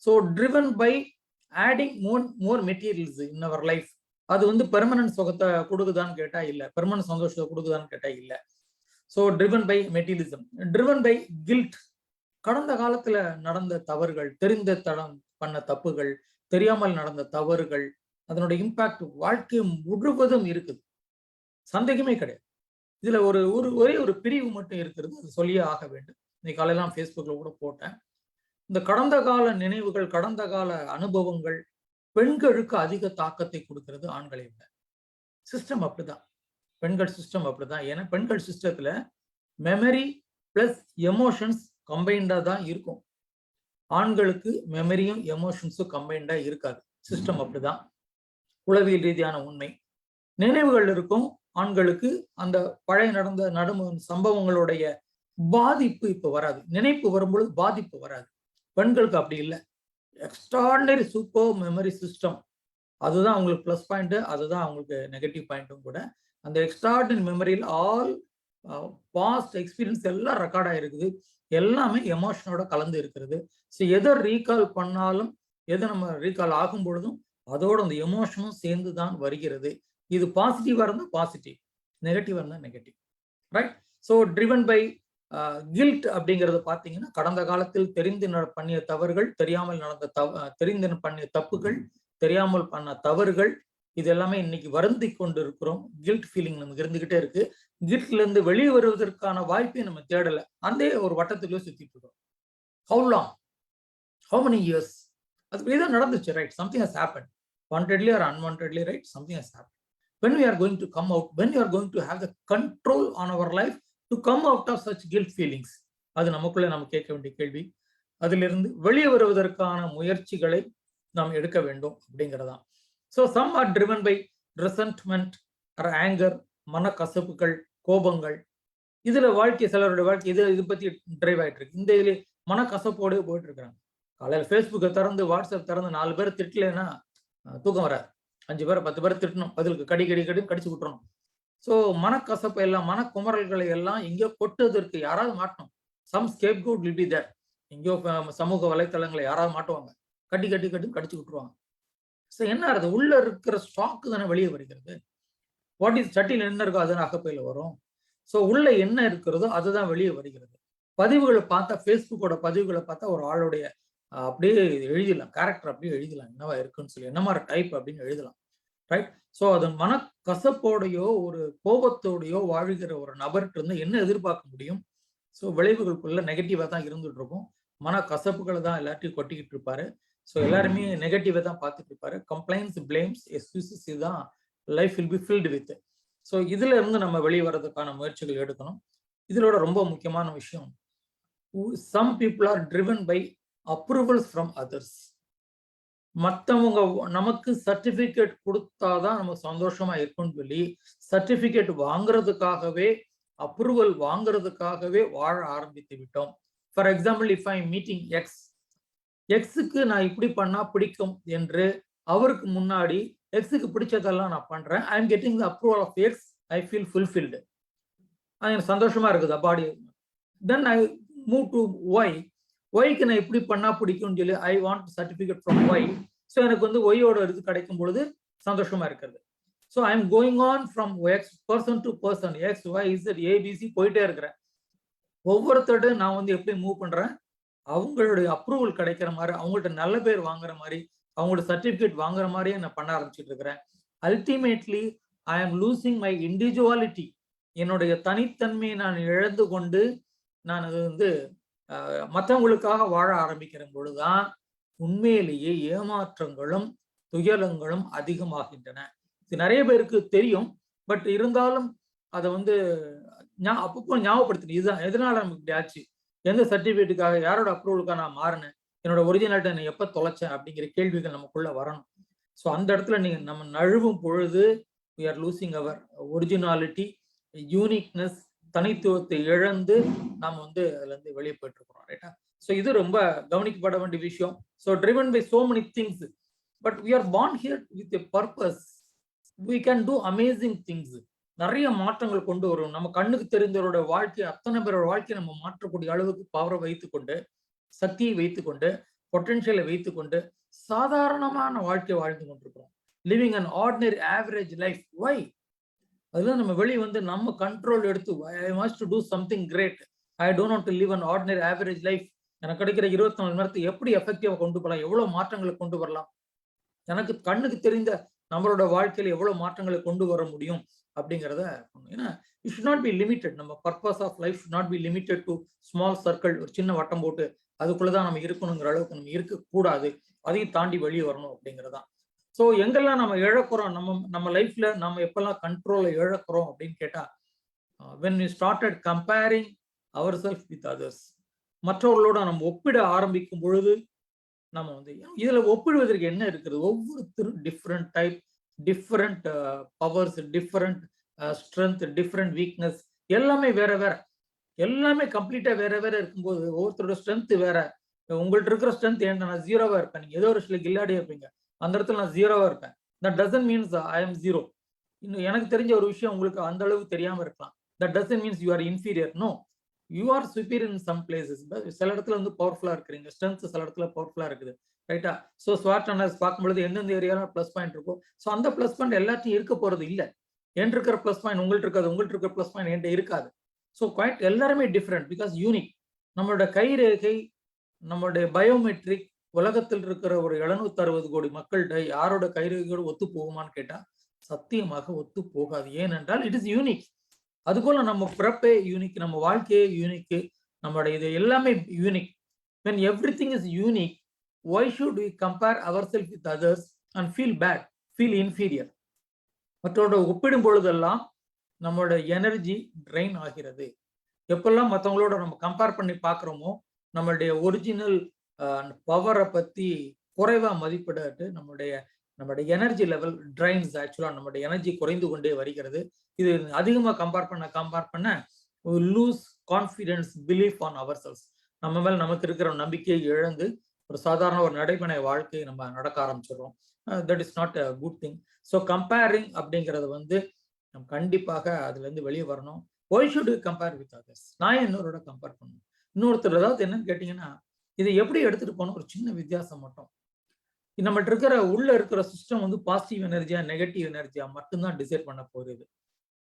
So driven by adding more materials in our life. அது பெர்மனன்ட் சுகத்தை கொடுக்குதான்னு கேட்டா இல்ல, பெர்மனன்ட் சந்தோஷத்தை கொடுக்குதான்னு கேட்டா இல்ல. So driven by materialism. Driven by guilt. கடந்த காலத்துல நடந்த தவறுகள், பண்ண தப்புகள், தெரியாமல் நடந்த தவறுகள், அதனுடைய இம்பாக்ட் வாழ்க்கை முழுவதும் இருக்குது, சந்தேகமே கிடையாது. இதுல ஒரே ஒரு பிரிவு மட்டும் இருக்கிறது, அது சொல்லியே ஆக வேண்டும். இன்னைக்கு காலையெல்லாம் ஃபேஸ்புக்ல கூட போட்டேன். இந்த கடந்த கால நினைவுகள், கடந்த கால அனுபவங்கள் பெண்களுக்கு அதிக தாக்கத்தை கொடுக்கிறது ஆண்களை விட. சிஸ்டம் அப்படிதான், பெண்கள் சிஸ்டம் அப்படிதான். ஏன்னா பெண்கள் சிஸ்டத்துல மெமரி பிளஸ் எமோஷன்ஸ் கம்பைண்டா தான் இருக்கும். ஆண்களுக்கு மெமரியும் எமோஷன்ஸும் கம்பைண்டா இருக்காது. சிஸ்டம் அப்படிதான், உளவியல் ரீதியான உண்மை. நினைவுகள் இருக்கும் ஆண்களுக்கு, அந்த பழைய நடந்த சம்பவங்களுடைய பாதிப்பு இப்ப வராது. நினைப்பு வரும்பொழுது பாதிப்பு வராது. பெண்களுக்கு அப்படி இல்லை. எக்ஸ்ட்ராடினரி சூப்பர் மெமரி சிஸ்டம், அதுதான் அவங்களுக்கு பிளஸ் பாயிண்ட், அதுதான் அவங்களுக்கு நெகட்டிவ் பாயிண்ட்டும் கூட. அந்த எக்ஸ்ட்ராடினரி மெமரியில் ஆல் பாஸ்ட் எக்ஸ்பீரியன்ஸ் எல்லாம் ரெக்கார்ட் ஆயிருக்குது, எல்லாமே எமோஷனோட கலந்து இருக்கிறது. ஸோ எதை ரீகால் பண்ணாலும், எதை நம்ம ரீகால் ஆகும் பொழுதும் அதோட அந்த எமோஷனும் சேர்ந்து தான் வருகிறது. இது பாசிட்டிவா இருந்தா பாசிட்டிவ், நெகட்டிவா இருந்தா negative, right? So driven by guilt அப்படிங்கிறது பார்த்தீங்கன்னா, கடந்த காலத்தில் தெரிந்து பண்ணிய தவறுகள், தெரிந்து பண்ணிய தப்புகள், தெரியாமல் பண்ண தவறுகள், இது எல்லாமே இன்னைக்கு வருந்தி கொண்டு இருக்கிறோம். கில்ட் ஃபீலிங் நமக்கு இருந்துகிட்டே இருக்கு. கில்ட்ல இருந்து வெளியே வருவதற்கான வாய்ப்பை நம்ம தேடல, அந்த ஒரு வட்டத்துக்குள்ளே சுத்திட்டு இருக்கோம். How long, how many years? அது ஏதோ நடந்துச்சு, right? Something has happen, wantedly or unwantedly, right? Something has happen. When we are going to come out, when we are going to have the control on our life to come out of such guilt feelings, அது நமக்குள்ள நம்ம கேட்க வேண்டிய கேள்வி. அதிலிருந்து வெளியே வருவதற்கான முயற்சிகளை நாம் எடுக்க வேண்டும் அப்படிங்கிறதான். So some are driven by resentment or anger, மனக்கசப்புகள், கோபங்கள். இதுல வாழ்க்கை சிலருடைய வாழ்க்கை இது பத்தி டிரைவ் ஆயிட்டு இருக்கு. இந்த இதுல மனக்கசப்போடே போயிட்டு இருக்காங்க. காலையில ஃபேஸ்புக்கை திறந்து வாட்ஸ்அப் திறந்து 4 பேர் திட்டலைன்னா தூக்கம் வராது. 5 பேரை 10 பேரை திட்டணும், பதிலுக்கு கடின்னு கடிச்சு விட்டுறணும். ஸோ மனக்கசப்பை எல்லாம் மனக்குமரல்களை எல்லாம் எங்கேயோ கொட்டுவதற்கு யாராவது மாட்டணும். Some scapegoat will be there. எங்கேயோ சமூக வலைத்தளங்களை யாராவது மாட்டுவாங்க, கட்டி கடிச்சு விட்டுருவாங்க. ஸோ என்ன ஆகுது, உள்ள இருக்கிற ஸ்டாக் தானே வெளியே வருகிறது. வாட் இஸ் சட்டியில் என்ன இருக்கோ அதுதான் அகப்பையில வரும். ஸோ உள்ள என்ன இருக்கிறதோ அதுதான் வெளியே வருகிறது. பதிவுகளை பார்த்தா, ஃபேஸ்புக்கோட பதிவுகளை பார்த்தா ஒரு ஆளுடைய அப்படியே எழுதிடலாம், கேரக்டர் அப்படியே எழுதலாம், என்னவா இருக்குன்னு சொல்லி, என்ன மாதிரி டைப் அப்படின்னு எழுதலாம், ரைட்? ஸோ அது மனக்கசப்போடையோ ஒரு கோபத்தோடையோ வாழ்கிற ஒரு நபர்கிட்ட இருந்து என்ன எதிர்பார்க்க முடியும்? ஸோ விளைவுகளுக்குள்ள நெகட்டிவா தான் இருந்துட்டு இருக்கும். மனக்கசப்புகளை தான் எல்லாத்தையும் கொட்டிக்கிட்டு இருப்பாரு. ஸோ எல்லாருமே நெகட்டிவா தான் பார்த்துட்டு இருப்பாரு. கம்ப்ளைண்ட்ஸ், பிளேம்ஸ், எக்ஸ்கியூசஸ் இதுதான் life will be filled with. So இதுல இருந்து நம்ம வெளியே வர்றதுக்கான முயற்சிகள் எடுக்கணும். இதோட ரொம்ப முக்கியமான விஷயம், some people are driven by approvals from others. மற்றவங்க நமக்கு சர்டிபிகேட் கொடுத்தாதான் நமக்கு சந்தோஷமா இருக்கும்னு சொல்லி சர்டிபிகேட் வாங்குறதுக்காகவே, அப்ரூவல் வாங்குறதுக்காகவே வாழ ஆரம்பித்து விட்டோம். For example, if I meeting எக்ஸுக்கு நான் இப்படி பண்ணா பிடிக்கும் என்று அவருக்கு முன்னாடி எக்ஸுக்கு பிடிச்சதெல்லாம் நான் பண்றேன். I am getting the approval of X. I feel fulfilled. அது எனக்கு சந்தோஷமா இருக்குது பாடி. Then I move to Y. ஒய்க்கு நான் இப்படி பண்ணா பிடிக்கும்னு சொல்லி I want certificate from Y. So எனக்கு வந்து ஒய்யோட இது கிடைக்கும் பொழுது சந்தோஷமா இருக்கிறது. So I am going on from X person to person, X Y Z ABC போயிட்டே இருக்கிறேன். ஒவ்வொருத்தரோட நான் வந்து எப்படி மூவ் பண்றேன், அவங்களுடைய அப்ரூவல் கிடைக்கிற மாதிரி, அவங்கள்ட்ட நல்ல பேர் வாங்குற மாதிரி, அவங்களோட சர்டிபிகேட் வாங்குற மாதிரியே நான் பண்ண ஆரம்பிச்சுட்டு இருக்கிறேன். Ultimately I am losing my individuality. என்னுடைய தனித்தன்மையை நான் இழந்து கொண்டு நான் அது வந்து மற்றவங்களுக்காக வாழ ஆரம்பிக்கிற பொழுதுதான் உண்மையிலேயே ஏமாற்றங்களும் துயரங்களும் அதிகமாகின்றன. இது நிறைய பேருக்கு தெரியும். பட் இருந்தாலும் அதை வந்து அப்பப்போ ஞாபகப்படுத்தணும். இதுதான் எதனால நமக்கு இப்படி ஆச்சு, எந்த சர்டிபிகேட்டுக்காக, யாரோட அப்ரூவலுக்காக நான் மாறினேன், என்னோட ஒரிஜினாலிட்டி நான் எப்போ தொலைச்சேன் அப்படிங்கிற கேள்விகள் நமக்குள்ள வரணும். ஸோ அந்த இடத்துல நீங்க நம்ம நழுவும் பொழுது we are losing our originality, uniqueness, தனித்துவத்தை இழந்து நாம் வந்து அதுல இருந்து வெளியே போயிட்டு இருக்கிறோம், ரைட்டா? ஸோ இது ரொம்ப கவனிக்கப்பட வேண்டிய விஷயம். So driven by so many things, but we are born here with a purpose. We can do amazing things. நிறைய மாற்றங்கள் கொண்டு வரும். நம்ம கண்ணுக்கு தெரிந்தவரோட வாழ்க்கை, அத்தனை பேரோட வாழ்க்கையை நம்ம மாற்றக்கூடிய அளவுக்கு பவரை வைத்துக்கொண்டு, சக்தியை வைத்துக்கொண்டு, பொட்டன்ஷியலை வைத்துக்கொண்டு சாதாரணமான வாழ்க்கையை வாழ்ந்து கொண்டிருக்கிறோம். Living an ordinary average life. Why? அதெல்லாம் நம்ம வெளியே வந்து நம்ம கண்ட்ரோல் எடுத்து I must to do something great. I don't want to live an ordinary average life. எனக்கு கிடைக்கிற 24 மணி நேரத்தை எப்படி எஃபெக்டிவா கொண்டு போகலாம், எவ்வளவு மாற்றங்களை கொண்டு வரலாம், எனக்கு கண்ணுக்கு தெரிந்த நம்மளோட வாழ்க்கையில எவ்வளவு மாற்றங்களை கொண்டு வர முடியும் அப்படிங்கிறத. ஏன்னா it should not be limited. நம்ம purpose of life should not be limited to small circle. ஒரு சின்ன வட்டம் போட்டு அதுக்குள்ளதான் நம்ம இருக்கணுங்கிற அளவுக்கு நம்ம இருக்கக்கூடாது. அதையும் தாண்டி வெளியே வரணும் அப்படிங்கிறதான். ஸோ எங்கெல்லாம் நம்ம இழக்கிறோம், நம்ம லைஃப்ல நம்ம எப்பெல்லாம் கண்ட்ரோலை இழக்கிறோம் அப்படின்னு கேட்டா, when we started comparing ourselves with others, மற்றவர்களோட நம்ம ஒப்பிட ஆரம்பிக்கும் பொழுது நம்ம வந்து இதுல ஒப்பிடுவதற்கு என்ன இருக்குது, ஒவ்வொருத்தரும் different type, different powers, different strength, different weakness, எல்லாமே வேற வேற, எல்லாமே கம்ப்ளீட்டா வேற வேற இருக்கும்போது ஒவ்வொருத்தரோட ஸ்ட்ரென்த் வேற. உங்கள்ட்ட இருக்கிற ஸ்ட்ரென்த் ஏன்டா நான் ஜீரோவா இருப்பேன், நீங்க ஏதோ ஒரு சில கில்லாடியா இருப்பீங்க, அந்த இடத்துல நான் ஜீரோவா இருப்பேன். That doesn't means I am zero. இன்னும் எனக்கு தெரிஞ்ச ஒரு விஷயம் உங்களுக்கு அந்த அளவுக்கு தெரியாம இருக்கலாம். That doesn't mean you are inferior. No, you are superior in some places. சில இடத்துல வந்து பவர்ஃபுல்லா இருக்கிறீங்க, ஸ்ட்ரென்த் சில இடத்துல பவர்ஃபுல்லா இருக்குது, ரைட்டா? ஸோ ஸ்வாட் அனாலிசிஸ் பார்க்கும்பொழுது எந்தெந்த ஏரியால ப்ளஸ் பாயிண்ட் இருக்கும். ஸோ அந்த ப்ளஸ் பாயிண்ட் எல்லாத்தையும் இருக்க போறது இல்லை. என்கிட்ட இருக்கிற ப்ளஸ் பாயிண்ட் உங்கள்ட்ட இருக்காது, உங்கள்ட்ட இருக்கிற ப்ளஸ் பாயிண்ட் என்கிட்ட இருக்காது. ஸோ குவைட் எல்லாருமே டிஃப்ரெண்ட், பிகாஸ் யூனிக். நம்மளோட கைரேகை, நம்மளுடைய பயோமெட்ரிக், உலகத்தில் இருக்கிற ஒரு 760 கோடி மக்கள்கிட்ட யாரோட கைரேகையோடு ஒத்து போகுமான்னு கேட்டா சத்தியமாக ஒத்து போகாது. ஏனென்றால் இட் இஸ் யூனிக். அதுபோல நம்ம பிறப்பே யூனிக், நம்ம வாழ்க்கையே யூனிக், நம்மளுடைய இது எல்லாமே unique. when everything is unique, why should we compare ourselves with others and feel bad, feel inferior? மற்றவரோட ஒப்பிடும் பொழுதெல்லாம் நம்மளோட எனர்ஜி ட்ரெயின் ஆகிறது. எப்பெல்லாம் மற்றவங்களோட நம்ம கம்பேர் பண்ணி பார்க்குறோமோ நம்மளுடைய ஒரிஜினல் பவரை பத்தி குறைவா மதிப்பிடட்டு நம்மளுடைய எனர்ஜி லெவல் ட்ரைன்ஸ். ஆக்சுவலா நம்மளுடைய எனர்ஜி குறைந்து கொண்டே வருகிறது. இது அதிகமா கம்பேர் பண்ண we lose confidence, belief on ourselves. நம்ம மேல நமக்கு இருக்கிற நம்பிக்கையை இழந்து ஒரு சாதாரண ஒரு நடைமுறை வாழ்க்கையை நம்ம நடக்க ஆரம்பிச்சிடுறோம். That is not a good thing. So comparing அப்படிங்கிறது வந்து நம்ம கண்டிப்பாக அதுல இருந்து வெளியே வரணும். Why should you compare with others? நான் இன்னொருட கம்பேர் பண்ணணும். இன்னொருத்தர் ஏதாவது என்னன்னு கேட்டீங்கன்னா, இதை எப்படி எடுத்துட்டு போகணும்? ஒரு சின்ன வித்தியாசம் மட்டும். நம்மகிட்ட இருக்கிற உள்ள இருக்கிற சிஸ்டம் வந்து பாசிட்டிவ் எனர்ஜியா நெகட்டிவ் எனர்ஜியா மட்டும்தான் டிசைட் பண்ண போகுது.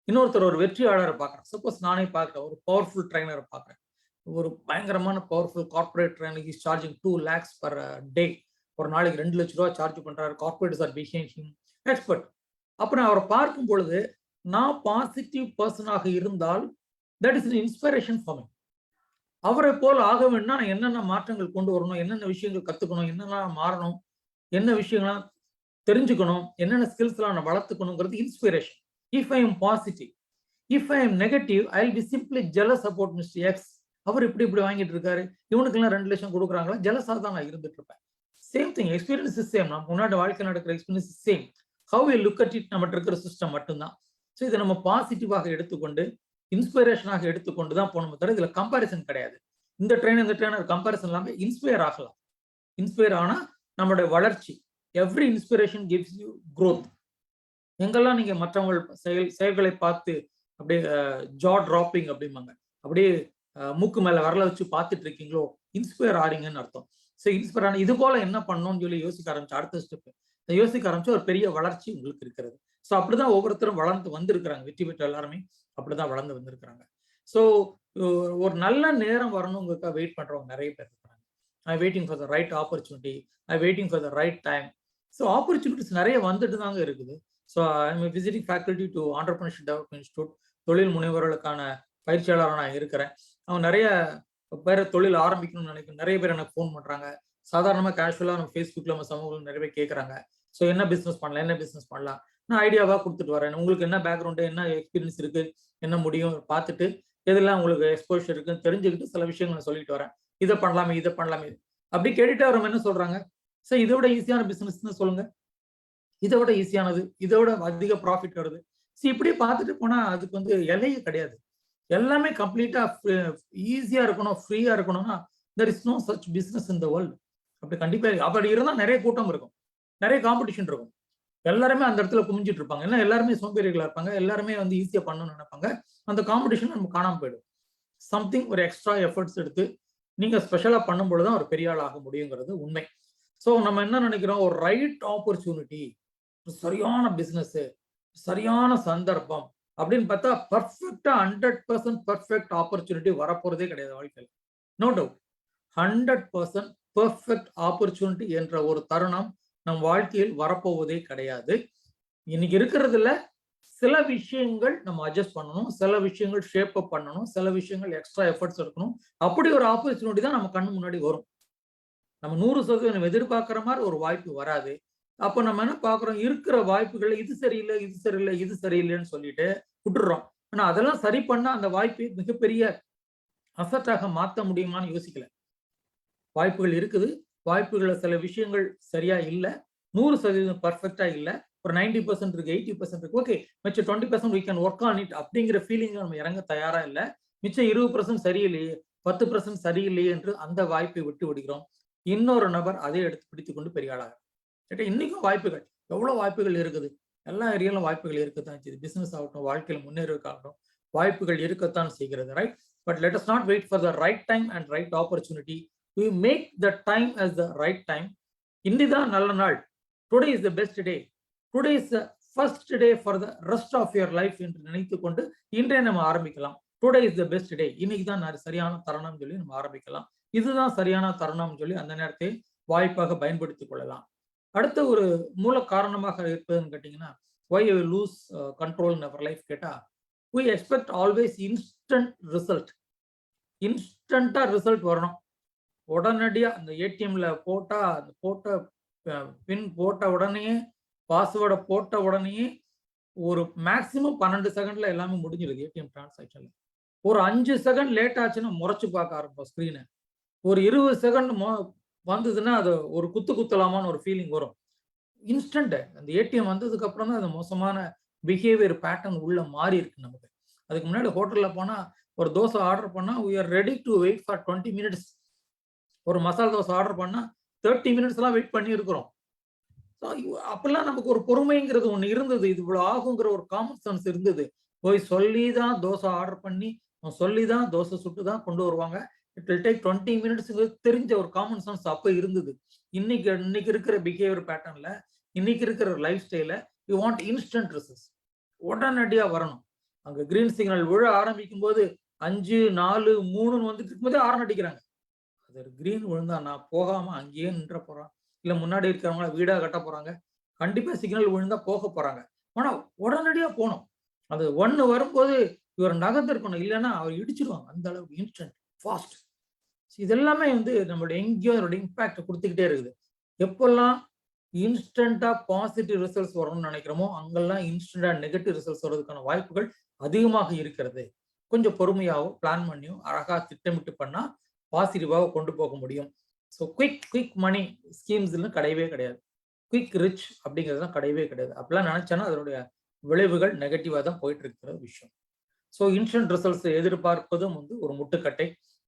இன்னொருத்தர் ஒரு வெற்றியாளரை பார்க்குறேன். சப்போஸ் நானே பார்க்குறேன், ஒரு பவர்ஃபுல் ட்ரைனரை பார்க்குறேன். ஒரு பயங்கரமான powerful corporate trainer is charging 2 lakhs per day. ஒரு நாளைக்கு 2 லட்ச ரூபா சார்ஜ் பண்றாரு. Corporates R behaving expert. அப்ப நான் அவரை பார்க்கும் பொழுது நான் பாசிட்டிவ் பர்சனாக இருந்தால் that is inspiration for me. அவரை போல் ஆக வேணும்னா நான் என்னென்ன மாற்றங்கள் கொண்டு வரணும், என்னென்ன விஷயங்கள் கத்துக்கணும், என்னெல்லாம் மாறணும், என்ன விஷயங்கள்லாம் தெரிஞ்சுக்கணும், என்னென்ன ஸ்கில்ஸ்லாம் நான் வளர்த்துக்கணுங்கிறது inspiration. If I am positive, if I am negative, I will be simply jealous about mister X. அவர் இப்படி வாங்கிட்டு இருக்காரு, இவனுக்கெல்லாம் 2 லட்சம் கொடுக்குறாங்களா, ஜெலஸா தான் நான் இருந்துட்டு இருப்பேன். Same thing, experience is same. நம்ம முன்னாடி வாழ்க்கை நடக்கிற experience is same. How you look at it நம்மகிட்ட இருக்கிற சிஸ்டம் மட்டும்தான். ஸோ இதை நம்ம பாசிட்டிவாக எடுத்துக்கொண்டு இன்ஸ்பிரேஷனாக எடுத்துக்கொண்டு தான் போகணும். தவிர இதுல கம்பாரிசன் கிடையாது. இந்த ட்ரெயினர் கம்பாரிசன் இல்லாமல் இன்ஸ்பயர் ஆகலாம். இன்ஸ்பயர் ஆனா நம்மளுடைய வளர்ச்சி. Every inspiration gives you growth. எங்கெல்லாம் நீங்க மற்றவங்க செயல்களை பார்த்து அப்படியே ஜா டிராப்பிங் அப்படிம்பாங்க, அப்படியே மூக்கு மேல வரல வச்சு பார்த்துட்டு இருக்கீங்களோ, இன்ஸ்பயர் ஆறீங்கன்னு அர்த்தம். ஸோ இன்ஸ்பயர் ஆன இது போல என்ன பண்ணணும்னு சொல்லி யோசிக்க ஆரம்பிச்சு அடுத்த ஸ்டெப் யோசிக்க ஆரம்பிச்சு ஒரு பெரிய வளர்ச்சி உங்களுக்கு இருக்கிறது. ஸோ அப்படிதான் ஒவ்வொருத்தரும் வளர்ந்து வந்திருக்கிறாங்க. வெற்றி பெற்ற எல்லாருமே அப்படிதான் வளர்ந்து வந்திருக்கிறாங்க. ஸோ ஒரு நல்ல நேரம் வரணுங்கிறதுக்காக வெயிட் பண்றவங்க நிறைய பேர் இருக்கிறாங்க. ஐ waiting for the right opportunity, I waiting for the right time. So opportunities நிறைய வந்துட்டு தாங்க இருக்குது. So I visiting faculty to entrepreneurship development institute, தொழில் முனைவர்களுக்கான பயிற்சியாளராக நான் இருக்கிறேன். அவங்க நிறைய பேரை தொழில் ஆரம்பிக்கணும்னு நினைக்கிறேன். நிறைய பேர் எனக்கு ஃபோன் பண்றாங்க. சாதாரணமாக கேஷுவலாக நம்ம ஃபேஸ்புக்கில் நம்ம சமூகங்கள் நிறைய பேர் கேட்குறாங்க. ஸோ என்ன பிஸ்னஸ் பண்ணலாம், நான் ஐடியாவாக கொடுத்துட்டு வரேன். உங்களுக்கு என்ன பேக்ரவுண்டு, என்ன எக்ஸ்பீரியன்ஸ் இருக்கு, என்ன முடியும் பார்த்துட்டு எதெல்லாம் உங்களுக்கு எக்ஸ்போஷர் இருக்குன்னு தெரிஞ்சுக்கிட்டு சில விஷயங்கள் நான் சொல்லிட்டு வரேன். இதை பண்ணலாமே அப்படி கேட்டுட்டு அவர் என்ன சொல்றாங்க, சார் இதை விட ஈஸியான பிசினஸ் சொல்லுங்க, இதை விட ஈஸியானது, இதை விட அதிக ப்ராஃபிட் வருது. இப்படி பார்த்துட்டு போனா அதுக்கு வந்து எல்லையே கிடையாது. எல்லாமே கம்ப்ளீட்டா ஈஸியா இருக்கணும், ஃப்ரீயா இருக்கணும்னா there is no such business in the world. அப்படி கண்டிப்பா அப்படி இருந்தா நிறைய கூட்டம் இருக்கும், நிறைய காம்படிஷன் இருக்கும். எல்லாருமே அந்த இடத்துல குமிஞ்சிட்டு இருப்பாங்க. ஏன்னா எல்லாருமே சோம்பேறிகளா இருப்பாங்க, எல்லாருமே வந்து ஈஸியா பண்ணணும்னு நினைப்பாங்க. அந்த காம்படிஷன் நம்ம காணாம போயிடும். சம்திங் ஒரு எக்ஸ்ட்ரா எஃபர்ட்ஸ் எடுத்து நீங்க ஸ்பெஷலா பண்ணும்போது தான் ஒரு பெரிய ஆள் ஆக முடியுங்கிறது உண்மை. ஸோ நம்ம என்ன நினைக்கிறோம், ஒரு ரைட் ஆப்பர்ச்சுனிட்டி, சரியான பிசினஸ், சரியான சந்தர்ப்பம் அப்படின்னு பார்த்தா பர்ஃபெக்டா 100% பர்ஃபெக்ட் ஆப்பர்ச்சுனிட்டி வரப்போறதே கிடையாது வாழ்க்கையில். நோ டவுட் 100% பர்ஃபெக்ட் ஆப்பர்ச்சுனிட்டி என்ற ஒரு தருணம் நம் வாழ்க்கையில் வரப்போவதே கிடையாது. இன்னைக்கு இருக்கிறதுல சில விஷயங்கள் நம்ம அட்ஜஸ்ட் பண்ணணும், சில விஷயங்கள் ஷேப் அப் பண்ணணும், சில விஷயங்கள் எக்ஸ்ட்ரா எஃபர்ட்ஸ் எடுக்கணும். அப்படி ஒரு ஆப்பர்ச்சுனிட்டி தான் நம்ம கண்ணு முன்னாடி வரும். நம்ம 100% எதிர்பார்க்கிற மாதிரி ஒரு வாய்ப்பு வராது. அப்போ நம்ம என்ன பார்க்குறோம், இருக்கிற வாய்ப்புகள் இது சரியில்லைன்னு சொல்லிட்டு விட்டுடுறோம். ஆனா அதெல்லாம் சரி பண்ணா அந்த வாய்ப்பை மிகப்பெரிய அசட்டாக மாற்ற முடியுமான்னு யோசிக்கல. வாய்ப்புகள் இருக்குது, வாய்ப்புகளை சில விஷயங்கள் சரியா இல்லை, 100% பர்ஃபெக்டா இல்லை, ஒரு 90% இருக்கு, 80% இருக்கு, ஓகே மிச்சம் 20% we can work on it அப்படிங்கிற ஃபீலிங் நம்ம இறங்க தயாரா இல்லை. மிச்சம் 20% சரியில்லையே, 10% சரியில்லையே என்று அந்த வாய்ப்பை விட்டு விடுகிறோம். இன்னொரு நபர் அதை எடுத்து பிடித்து கொண்டு பெரிய ஆளாக. இன்னைக்கும் வாய்ப்புகள், எவ்வளவு வாய்ப்புகள் இருக்குது, எல்லா ஏரியாலும் வாய்ப்புகள் இருக்கத்தான் செய்யுது. பிசினஸ் ஆகட்டும், வாழ்க்கையில் முன்னேறுவதற்காகட்டும் வாய்ப்புகள் இருக்கத்தான் செய்கிறது, right? But let us not wait for the right time and right opportunity. We make the time as the right time. இன்னிதான் நல்ல நாள், today is the best day, today is the first day for the rest of your life என்று நினைத்து கொண்டு இன்றைய நம்ம ஆரம்பிக்கலாம். Today is the best day, இன்னைக்கு தான் சரியான தருணம் சொல்லி நம்ம ஆரம்பிக்கலாம். இதுதான் சரியான தருணம் சொல்லி அந்த நேரத்தை வாய்ப்பாக பயன்படுத்திக் கொள்ளலாம். அடுத்த ஒரு மூல காரணமாக இருப்பதுன்னு கேட்டீங்கன்னா, why you lose control in our life கேட்டா, we expect always instant result. இன்ஸ்டன்டா ரிசல்ட் வரணும், உடனடியா அந்த ஏடிஎம்ல போட்டா அந்த போட்ட பின் போட்ட உடனே, பாஸ்வேர்டை போட்ட உடனே ஒரு மேக்சிமம் 12 செகண்ட்ல எல்லாமே முடிஞ்சிருது ஏடிஎம் டிரான்சாக்ஷன்ல. ஒரு 5 செகண்ட் லேட் ஆச்சுன்னா முறைச்சு பார்க்க ஆரம்பிப்போம் ஸ்கிரீனை. ஒரு 20 செகண்ட் வந்ததுன்னா அது ஒரு குத்தலாமான்னு ஒரு ஃபீலிங் வரும். இன்ஸ்டன்ட் அந்த ஏடிஎம் வந்ததுக்கு அப்புறம் தான் அந்த மோசமான பிஹேவியர் பேட்டர்ன் உள்ள மாறி இருக்கு நமக்கு. அதுக்கு முன்னாடி ஹோட்டல்ல போனா ஒரு தோசை ஆர்டர் பண்ணா we are ready to wait for 20 minutes. ஒரு மசாலா தோசை ஆர்டர் பண்ணா 30 minutes எல்லாம் வெயிட் பண்ணி இருக்கிறோம். அப்பெல்லாம் நமக்கு ஒரு பொறுமைங்கிறது ஒண்ணு இருந்தது. இது இவ்வளவு ஆகுங்கிற ஒரு காமன் சென்ஸ் இருந்தது. போய் சொல்லிதான் தோசை ஆர்டர் பண்ணி சொல்லிதான் தோசை சுட்டு தான் கொண்டு வருவாங்க. இட் வில் டேக் 20 minutes தெரிஞ்ச ஒரு காமன் சென்ஸ் அப்ப இருந்தது. இன்னைக்கு இருக்கிற பிஹேவியர் பேட்டர்ன்ல, இன்னைக்கு இருக்கிற லைஃப் ஸ்டைல யூ வாண்ட் இன்ஸ்டன்ட் ரிசல்ட்ஸ், உடனடியா வரணும். அங்க கிரீன் சிக்னல் விழ ஆரம்பிக்கும் போது 5, 4, 3 வந்துட்டு இருக்கும்போதே ஆரன் அடிக்கிறாங்க. அது கிரீன் விழுந்தா நான் போகாம அங்கேயே நின்ற போறான், இல்ல முன்னாடி இருக்கிறவங்கள வீடா கட்ட போறாங்க, கண்டிப்பா சிக்னல் விழுந்தா போக போறாங்க. ஆனா உடனடியா போகணும். அது 1 வரும்போது இவர் நகர்ந்து இருக்கணும், இல்லைன்னா அவர் இடிச்சிருவாங்க. அந்த அளவுக்கு இன்ஸ்டன்ட் ஃபாஸ்ட். இதெல்லாமே நம்மளுடைய எங்கேயோ அதோட இம்பாக்ட் கொடுத்துக்கிட்டே இருக்குது. எப்பெல்லாம் இன்ஸ்டன்டா பாசிட்டிவ் ரிசல்ட்ஸ் வரணும்னு நினைக்கிறோமோ அங்கெல்லாம் இன்ஸ்டன்டா நெகட்டிவ் ரிசல்ட்ஸ் வர்றதுக்கான வாய்ப்புகள் அதிகமாக இருக்கிறது. கொஞ்சம் பொறுமையாவோ பிளான் பண்ணியோ அழகா திட்டமிட்டு பண்ணா பாசிட்டிவாக கொண்டு போக முடியும். ஸோ குவிக் மணி ஸ்கீம்ஸ்லாம் கிடையவே கிடையாது. குவிக் ரிச் அப்படிங்கிறதுலாம் கிடையவே கிடையாது. அப்படிலாம் நினைச்சோன்னா அதனுடைய விளைவுகள் நெகட்டிவா தான் போயிட்டு இருக்கிற விஷயம். ஸோ இன்ஸ்டன்ட் ரிசல்ட்ஸ் எதிர்பார்ப்பதும் ஒரு முட்டுக்கட்டை,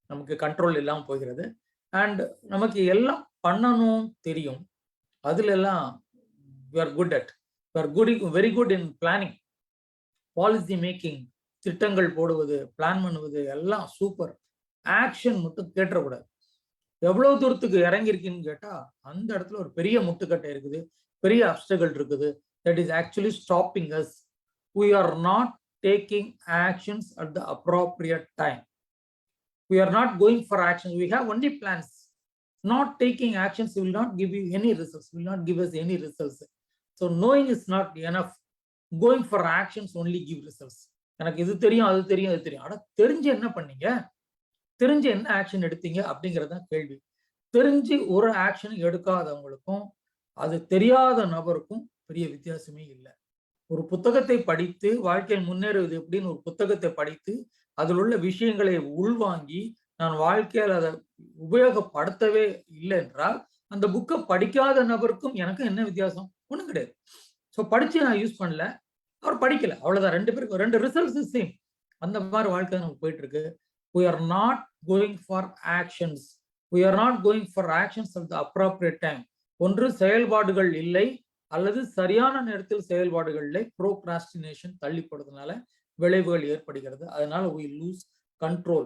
நமக்கு கண்ட்ரோல் இல்லாமல் போகிறது. அண்ட் நமக்கு எல்லாம் பண்ணணும் தெரியும், அதுல எல்லாம் very good in planning, policy making, திட்டங்கள் போடுவது, பிளான் பண்ணுவது எல்லாம் சூப்பர். ஆக்ஷன் மட்டும் கேட்டக்கூடாது. எவ்வளவு தூரத்துக்கு இறங்கிருக்குன்னு கேட்டா அந்த இடத்துல ஒரு பெரிய முட்டுக்கட்டை இருக்குது, பெரிய அப்ஸ்டக்கிள் இருக்குது. That is actually stopping us. We are not taking actions at the appropriate time. We are not going for actions. We have only plans. Not taking actions will not give you any results, will not give us any results. So knowing is not enough. Going for actions only give results. எனக்கு இது தெரியும், அது தெரியும், அது தெரியும். ஆனா தெரிஞ்சு என்ன பண்ணீங்க, தெரிஞ்சு என்ன ஆக்ஷன் எடுத்தீங்க அப்படிங்கறதான் கேள்வி. தெரிஞ்சு ஒரு ஆக்ஷன் எடுக்காதவங்களுக்கும் அது தெரியாத நபருக்கும் பெரிய வித்தியாசமே இல்லை. ஒரு புத்தகத்தை படித்து வாழ்க்கையில் முன்னேறுவது எப்படின்னு ஒரு புத்தகத்தை படித்து அதில் உள்ள விஷயங்களை உள்வாங்கி நான் வாழ்க்கையில் அதை உபயோகப்படுத்தவே இல்லை என்றால் அந்த புக்கை படிக்காத நபருக்கும் எனக்கும் என்ன வித்தியாசம்? ஒன்றும் கிடையாது. ஸோ படிச்சு நான் யூஸ் பண்ணல, அவர் படிக்கல, அவ்வளவுதான். 2 பேருக்கு 2 ரிசல்ட்ஸ் சேம். அந்த மாதிரி வாழ்க்கை நமக்கு போயிட்டு இருக்கு. We are not going for actions. We are not going for actions at the appropriate time. ஒன்று செயல்பாடுகள் இல்லை, அல்லது சரியான நேரத்தில் செயல்பாடுகள் இல்லை. ப்ரோக்ராஸ்டினேஷன், தள்ளிப்படுறதுனால விளைவுகள் ஏற்படுகிறது. அதனால we lose control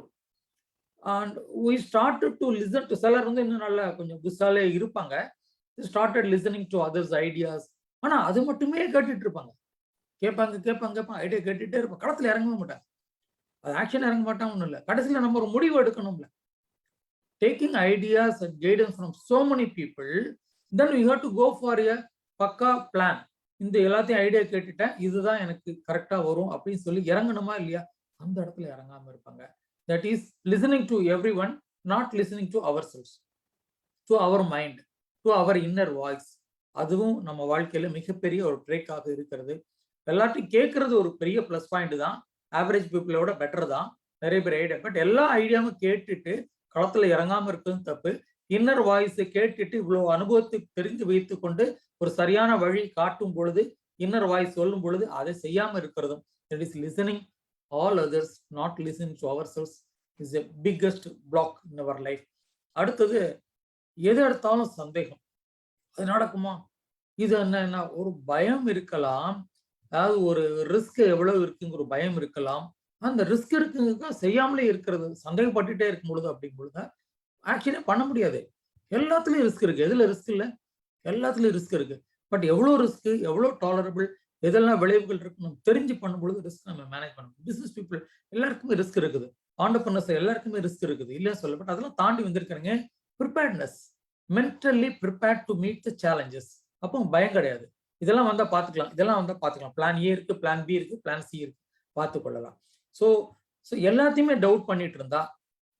and we started to listen to, சிலர் இன்னும் நல்லா கொஞ்சம் புத்தாலே இருப்பாங்க, started listening to others ideas. ஆனா அது மட்டுமே கேட்டுட்டு இருப்பாங்க, கேட்பாங்க ஐடியா கேட்டுட்டே இருப்பாங்க, களத்துல இறங்கவே மாட்டாங்க. அது ஆக்ஷன் இறங்க மாட்டாங்க, ஒன்றும் இல்லை. கடைசியில் நம்ம ஒரு முடிவு எடுக்கணும்ல. Taking ideas and guidance from so many people, then you have to go for a pakka plan. இந்த எல்லாத்தையும் ஐடியா கேட்டுட்டேன், இதுதான் எனக்கு கரெக்டா வரும் அப்படின்னு சொல்லி இறங்கணுமா இல்லையா? அந்த இடத்துல இறங்காம இருப்பாங்க. That is listening to everyone, not listening to our selves, to our mind, to our inner voice. அதுவும் நம்ம வாழ்க்கையில மிகப்பெரிய ஒரு பிரேக்காக இருக்கிறது. எல்லாத்தையும் கேட்கறது ஒரு பெரிய பிளஸ் பாயிண்ட் தான், ஆவரேஜ் பீப்புளோட பெட்டர் தான் நிறைய பேர் ஐடியா. பட் எல்லா ஐடியாவும் கேட்டுட்டு களத்துல இறங்காம இருக்கிறது தப்பு. இன்னர் வாய்ஸை கேட்டுட்டு இவ்வளவு அனுபவத்தை தெரிஞ்சு வைத்து கொண்டு ஒரு சரியான வழி காட்டும் பொழுது, இன்னர் வாய்ஸ் சொல்லும் பொழுது அதை செய்யாம இருக்கிறதும், that is listening all others, not listening to our selves is a biggest block in our life. அடுத்தது, எது எடுத்தாலும் சந்தேகம், அது நடக்குமா, இது என்ன ஒரு பயம் இருக்கலாம். அதாவது ஒரு ரிஸ்க் எவ்வளவு இருக்குங்கிற ஒரு பயம் இருக்கலாம். அந்த ரிஸ்க் இருக்குங்க செய்யாமலே இருக்கிறது, சந்தேகப்பட்டுட்டே இருக்கும் பொழுது அப்படிங்கும் பொழுது ஆக்சுவலி பண்ண முடியாது. எல்லாத்துலயும் ரிஸ்க் இருக்கு. எதுல ரிஸ்க் இல்லை? எல்லாத்துலயும் ரிஸ்க் இருக்கு. பட் எவ்வளவு ரிஸ்க், எவ்வளவு டாலரபிள், எதெல்லாம் விளைவுகள் இருக்கு நம்ம தெரிஞ்சு பண்ணும் பொழுது ரிஸ்க் நம்ம மேனேஜ் பண்ணணும். பிசினஸ் பீப்புள் எல்லாருக்குமே ரிஸ்க் இருக்குது, ஆண்டர்பிரனர்ஸ் எல்லாருக்குமே ரிஸ்க் இருக்குது, இல்லையா சொல்ல. பட் அதெல்லாம் தாண்டி வந்திருக்கிறீங்க. Preparedness, mentally prepared to meet the challenges. அப்போ பயம் கிடையாது. இதெல்லாம் வந்தா பாத்துக்கலாம், இதெல்லாம் வந்தா பாத்துக்கலாம். பிளான் ஏ இருக்கு, பிளான் பி இருக்கு, பிளான் சி இருக்கு, பார்த்து கொள்ளலாம். ஸோ எல்லாத்தையுமே டவுட் பண்ணிட்டு இருந்தா